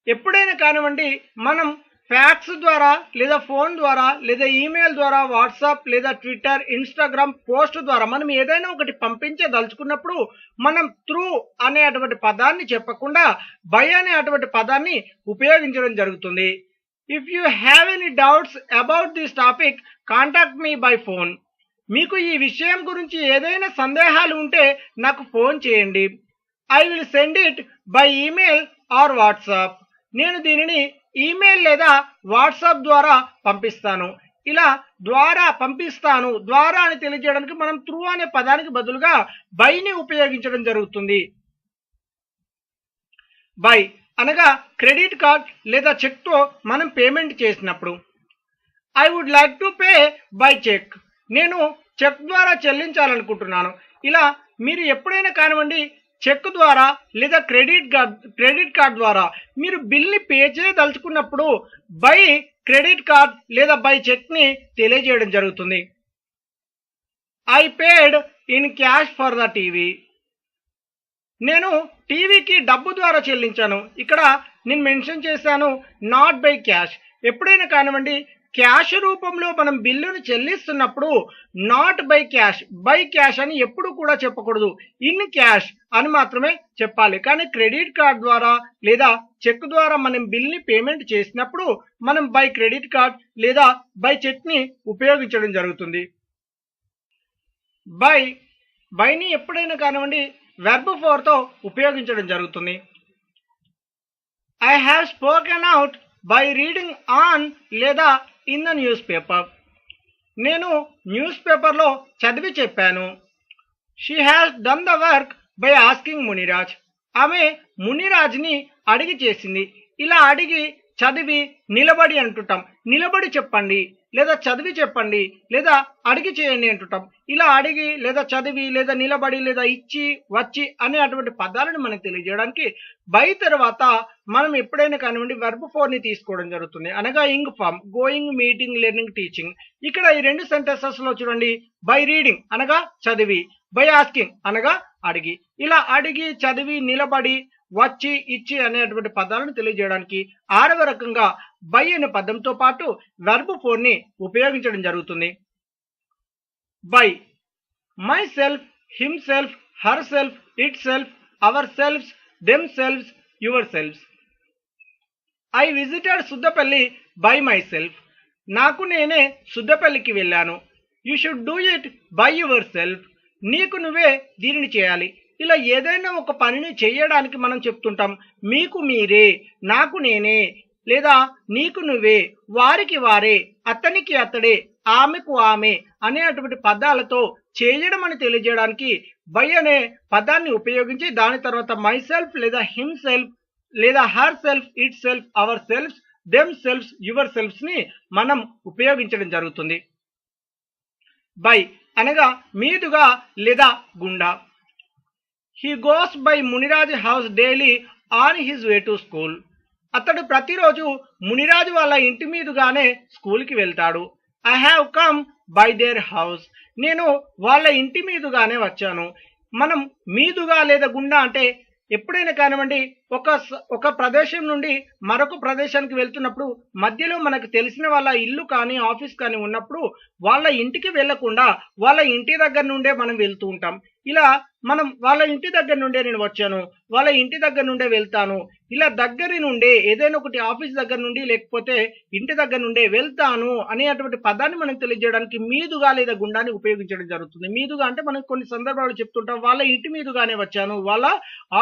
ఎప్పుడైనా కానివ్వండి మనం ఫ్యాక్స్ ద్వారా లేదా ఫోన్ ద్వారా లేదా ఈమెయిల్ ద్వారా వాట్సాప్ లేదా ట్విట్టర్, ఇన్స్టాగ్రామ్ పోస్ట్ ద్వారా మనం ఏదైనా ఒకటి పంపించదలుచుకున్నప్పుడు మనం త్రూ అనే అటువంటి పదాన్ని చెప్పకుండా బై అనే అటువంటి పదాన్ని ఉపయోగించడం జరుగుతుంది. If you have any doubts about this topic contact me by phone. మీకు ఈ విషయం గురించి ఏదైనా సందేహాలు ఉంటే నాకు ఫోన్ చేయండి. I will send it by email are WhatsApp. నేను దీనిని ఈమెయిల్ లేదా వాట్సాప్ ద్వారా పంపిస్తాను. ఇలా ద్వారా పంపిస్తాను, ద్వారా అని తెలియజేయడానికి మనం త్రూ అనే పదానికి బదులుగా బైని ఉపయోగించడం జరుగుతుంది. బై అనగా క్రెడిట్ కార్డ్ లేదా చెక్తో మనం పేమెంట్ చేసినప్పుడు. I would like to pay by cheque. నేను చెక్ ద్వారా చెల్లించాలనుకుంటున్నాను. ఇలా మీరు ఎప్పుడైనా కానివ్వండి చెక్ ద్వారా లేదా క్రెడిట్ కార్డ్ ద్వారా మీరు బిల్ని పే చేయదలుచుకున్నప్పుడు బై క్రెడిట్ కార్డ్ లేదా బై చెక్ని తెలియజేయడం జరుగుతుంది. I paid in cash for the TV. నేను టీవీకి డబ్బు ద్వారా చెల్లించాను. ఇక్కడ నేను మెన్షన్ చేశాను నాట్ బై క్యాష్. ఎప్పుడైనా కానివ్వండి క్యాష్ రూపంలో మనం బిల్లును చెల్లిస్తున్నప్పుడు not by cash, by cash అని ఎప్పుడు కూడా చెప్పకూడదు. ఇన్ క్యాష్ అని మాత్రమే చెప్పాలి. కానీ క్రెడిట్ కార్డ్ ద్వారా లేదా చెక్ ద్వారా మనం బిల్ని పేమెంట్ చేసినప్పుడు మనం బై క్రెడిట్ కార్డ్ లేదా బై చెక్ని ఉపయోగించడం జరుగుతుంది. బైని ఎప్పుడైనా కానివ్వండి వెర్బ్ ఫోర్తో ఉపయోగించడం జరుగుతుంది. I have spoken out by reading on లేదా ఇన్ ద న్యూస్ పేపర్. నేను న్యూస్ పేపర్లో చదివి చెప్పాను. She has done the work by asking Muniraj. ఆమె మునిరాజ్ని అడిగి చేసింది. ఇలా అడిగి చదివి నిలబడి అంటుంటాం. నిలబడి చెప్పండి లేదా చదివి చెప్పండి లేదా అడిగి చేయండి అంటుంటాం. ఇలా అడిగి లేదా చదివి లేదా నిలబడి లేదా ఇచ్చి వచ్చి అనే అటువంటి పదాలను మనకు తెలియజేయడానికి బై తర్వాత మనం ఎప్పుడైనా కానివ్వండి వెర్బ్ ఫోర్ని తీసుకోవడం జరుగుతుంది. అనగా ing form, going, meeting, learning, teaching. ఇక్కడ ఈ రెండు సెంటెన్సెస్లో చూడండి బై రీడింగ్ అనగా చదివి, బై ఆస్కింగ్ అనగా అడిగి. ఇలా అడిగి చదివి నిలబడి వచ్చి ఇచ్చి అనేటువంటి పదాలను తెలియజేయడానికి ఆరవ రకంగా బై అనే పదంతో పాటు వెర్బ్ ఫోర్ని ఉపయోగించడం జరుగుతుంది. By myself, himself, herself, itself, ourselves, themselves, yourselves. I visited Suddapalli by myself. నాకు నేనే సుద్దపల్లికి వెళ్ళాను. You should do it by yourself. నీకు నువ్వే దీనిని చేయాలి. ఇలా ఏదైనా ఒక పనిని చేయడానికి మనం చెప్తుంటాం. మీకు మీరే, నాకు నేనే, లేదా నీకు నువ్వే, వారికి వారే, అతనికి అతడే, ఆమెకు ఆమె అనేటువంటి పదాలతో చేయడం అని తెలియజేయడానికి బై అనే పదాన్ని ఉపయోగించి దాని తర్వాత మై సెల్ఫ్ లేదా హిమ్ సెల్ఫ్ లేదా herself, itself, ourselves, themselves, yourselves ని మనం ఉపయోగించడం జరుగుతుంది. బై అనగా మీదుగా లేదా గుండా. He goes by Muniraj house daily on his way to school. అతడు ప్రతిరోజు మునిరాజు వాళ్ళ ఇంటి మీదుగానే స్కూల్కి వెళ్తాడు. I have come by their house. నేను వాళ్ళ ఇంటి మీదుగానే వచ్చాను. మనం మీదుగా లేదా గుండా అంటే ఎప్పుడైనా కానివ్వండి, ఒక ప్రదేశం నుండి మరొక ప్రదేశానికి వెళ్తున్నప్పుడు మధ్యలో మనకు తెలిసిన వాళ్ళ ఇల్లు కానీ ఆఫీస్ కానీ ఉన్నప్పుడు వాళ్ళ ఇంటికి వెళ్లకుండా వాళ్ళ ఇంటి దగ్గర నుండే మనం వెళ్తూ ఉంటాం. ఇలా మనం వాళ్ళ ఇంటి దగ్గర నుండే నేను వచ్చాను, వాళ్ళ ఇంటి దగ్గర నుండే వెళ్తాను, ఇలా దగ్గర నుండే ఏదైనా ఒకటి ఆఫీస్ దగ్గర నుండి లేకపోతే ఇంటి దగ్గర నుండే వెళ్తాను అనేటువంటి పదాన్ని మనం తెలియజేయడానికి మీదుగా లేదా గుండాన్ని ఉపయోగించడం జరుగుతుంది. మీదుగా అంటే మనం కొన్ని సందర్భాలు చెప్తుంటాం, వాళ్ళ ఇంటి మీదుగానే వచ్చాను, వాళ్ళ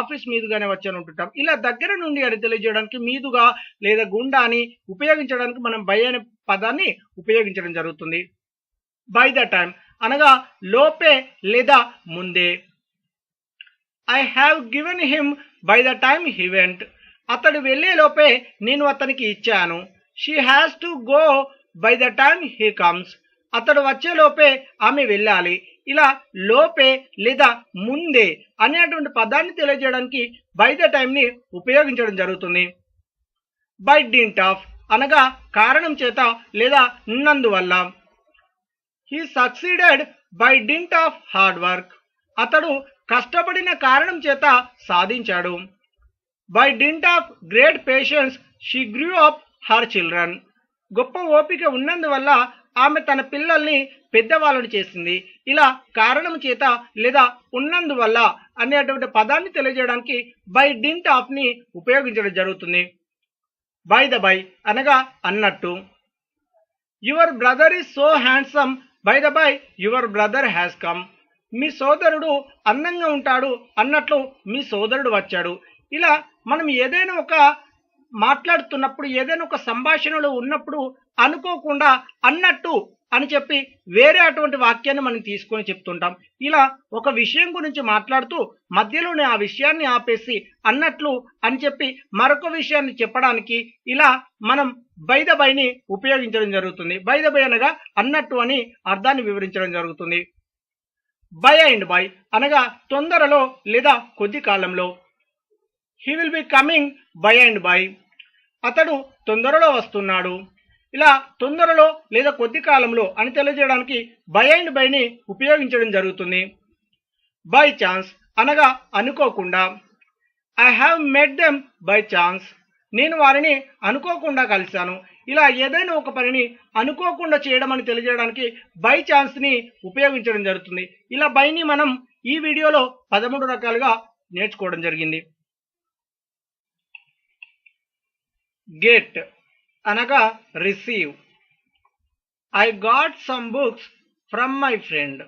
ఆఫీస్ మీదుగానే వచ్చాను అంటుంటాం. ఇలా దగ్గర నుండి అని తెలియజేయడానికి మీదుగా లేదా గుండాని ఉపయోగించడానికి మనం బై అనే పదాన్ని ఉపయోగించడం జరుగుతుంది. బై ద టైం అనగా లోపే లేదా ముందే. I have given him by the time he went. అతడు వెళ్లే లోపే నేను అతనికి ఇచ్చాను. She has to go by the time he comes. అతడు వచ్చే లోపే ఆమె వెళ్ళాలి. ఇలా లోపే లేదా ముందే అనేటువంటి పదాన్ని తెలియజేయడానికి బై ద టైమ్ ని ఉపయోగించడం జరుగుతుంది. బై డింట్ ఆఫ్ అనగా కారణం చేత లేదా ఉన్నందువల్ల. He succeeded by didn't of hard work. అతడు కష్టపడిన కారణం చేత సాధించాడు. By didn't of great patience she grew up her children. గొప్ప ఓపిక ఉన్నందువల్ల ఆమె తన పిల్లల్ని పెద్దవాళ్ళని చేసింది. ఇలా కారణం చేత లేదా ఉన్నందువల్ల అనేటువంటి పదాన్ని తెలియజేయడానికి బై డింట్ ఆఫ్ ని ఉపయోగించడం జరుగుతుంది. బై ద బై అనగా అన్నట్టు. Your brother is so handsome by the by your brother has come. మీ సోదరుడు అందంగా ఉంటాడు అన్నట్లు మీ సోదరుడు వచ్చాడు. ఇలా మనం ఏదైనా ఒక మాట్లాడుతున్నప్పుడు ఏదైనా ఒక సంభాషణలో ఉన్నప్పుడు అనుకోకుండా అన్నట్టు అని చెప్పి వేరే అటువంటి వాక్యాన్ని మనం తీసుకొని చెప్తుంటాం. ఇలా ఒక విషయం గురించి మాట్లాడుతూ మధ్యలోనే ఆ విషయాన్ని ఆపేసి అన్నట్లు అని చెప్పి మరొక విషయాన్ని చెప్పడానికి ఇలా మనం బై ద బైని ఉపయోగించడం జరుగుతుంది. బై ద బై అనగా అన్నట్టు అని అర్థాన్ని వివరించడం జరుగుతుంది. బై అండ్ బై అనగా తొందరలో లేదా కొద్ది కాలంలో. He will be coming by and by. అతడు తొందరలో వస్తున్నాడు. ఇలా తొందరలో లేదా కొద్ది కాలంలో అని తెలియజేయడానికి బై అండ్ బైని ఉపయోగించడం జరుగుతుంది. బై ఛాన్స్ అనగా అనుకోకుండా. I have met them by chance. నేను వారిని అనుకోకుండా కలిశాను. ఇలా ఏదైనా ఒక పనిని అనుకోకుండా చేయడం అని తెలియజేయడానికి బై ఛాన్స్ ని ఉపయోగించడం జరుగుతుంది. ఇలా బైని మనం ఈ వీడియోలో 13 రకాలుగా నేర్చుకోవడం జరిగింది. గెట్ అనగా receive. I got some books from my friend.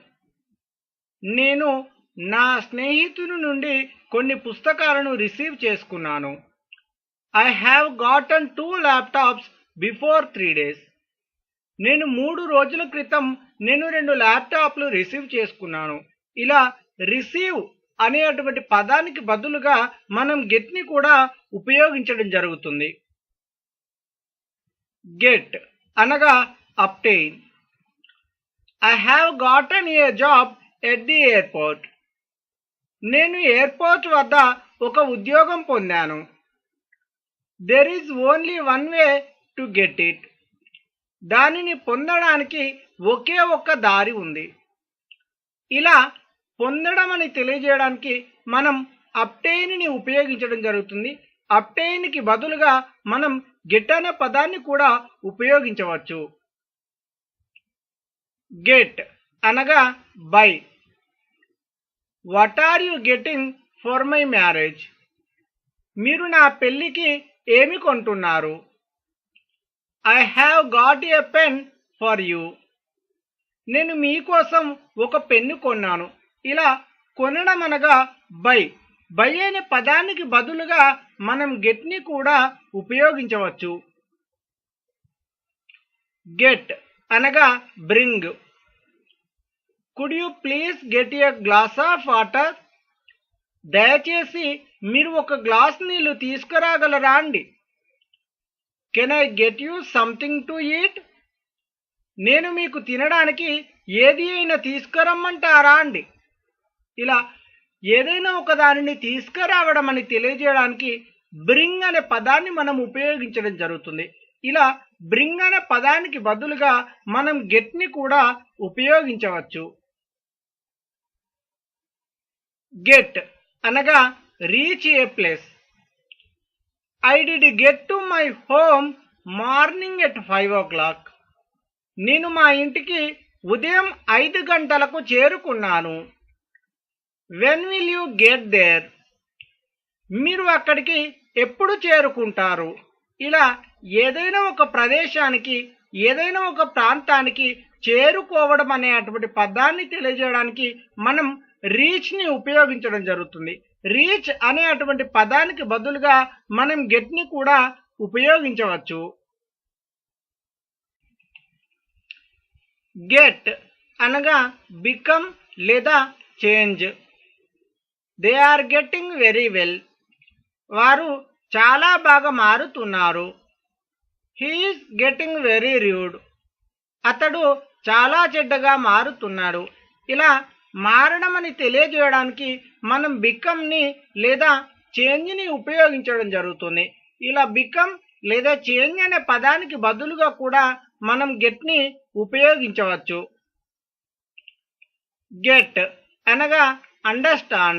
నేను నా స్నేహితుని నుండి కొన్ని పుస్తకాలను రిసీవ్ చేసుకున్నాను. I have గాటన్ 2 laptops before 3 days. నేను 3 రోజుల క్రితం 2 ల్యాప్టాప్లు రిసీవ్ చేసుకున్నాను. ఇలా రిసీవ్ అనేటువంటి పదానికి బదులుగా మనం గెట్ ని కూడా ఉపయోగించడం జరుగుతుంది. గెట్ అనగా obtain. I have గాటన్ A job at the airport. నేను ఎయిర్పోర్ట్ వద్ద ఒక ఉద్యోగం పొందాను. There is only one way to get it. దానిని పొందడానికి ఒకే ఒక్క దారి ఉంది. ఇలా పొందడం అని తెలియజేయడానికి మనం అబ్టైన్ ని ఉపయోగించడం జరుగుతుంది. అబ్టైన్ కి బదులుగా మనం గెట్ అనే పదాన్ని కూడా ఉపయోగించవచ్చు. గెట్ అనగా buy. What are you getting for my marriage. మీరు నా పెళ్లికి ఏమి కొంటున్నారు. I have got a pen for you. నేను మీకోసం ఒక పెన్ను కొన్నాను. ఇలా కొనడం అనగా బై. బై అనే పదానికి బదులుగా మనం గెట్ని కూడా ఉపయోగించవచ్చు. గెట్ అనగా bring. Could you please get a glass of water? దయచేసి మీరు ఒక గ్లాస్ నీళ్లు తీసుకురాగలరా అండి? Can I get you something to eat? నేను మీకు తినడానికి ఏది అయినా తీసుకురమ్మంటారా అండి? ఇలా ఏదైనా ఒక దానిని తీసుకురావడం అని తెలియజేయడానికి బ్రింగ్ అనే పదాన్ని మనం ఉపయోగించడం జరుగుతుంది. ఇలా బ్రింగ్ అనే పదానికి బదులుగా మనం గెట్ని కూడా ఉపయోగించవచ్చు. గెట్ అనగా reach a place. I did get to my home morning at 5 o'clock. నేను మా ఇంటికి ఉదయం 5 గంటలకు చేరుకున్నాను. When will you get there? మీరు అక్కడికి ఎప్పుడు చేరుకుంటారు? ఇలా ఏదైనా ఒక ప్రదేశానికి ఏదైనా ఒక ప్రాంతానికి చేరుకోవడం అనేటువంటి పదాన్ని తెలియజేయడానికి మనం రీచ్ని ఉపయోగించడం జరుగుతుంది. రీచ్ అనేటువంటి పదానికి బదులుగా మనం గెట్ని కూడా ఉపయోగించవచ్చు. గెట్ అనగా బికమ్ లేదా change. They are getting very well. వారు చాలా బాగా మారుతున్నారు. He is getting very rude. అతడు చాలా చెడ్డగా మారుతున్నాడు. ఇలా మారడం అని తెలియజేయడానికి మనం బికమ్ని లేదా చేంజ్ని ఉపయోగించడం జరుగుతుంది. ఇలా బికమ్ లేదా చేంజ్ అనే పదానికి బదులుగా కూడా మనం గెట్ని ఉపయోగించవచ్చు. గెట్ అనగా అండర్స్టాండ్.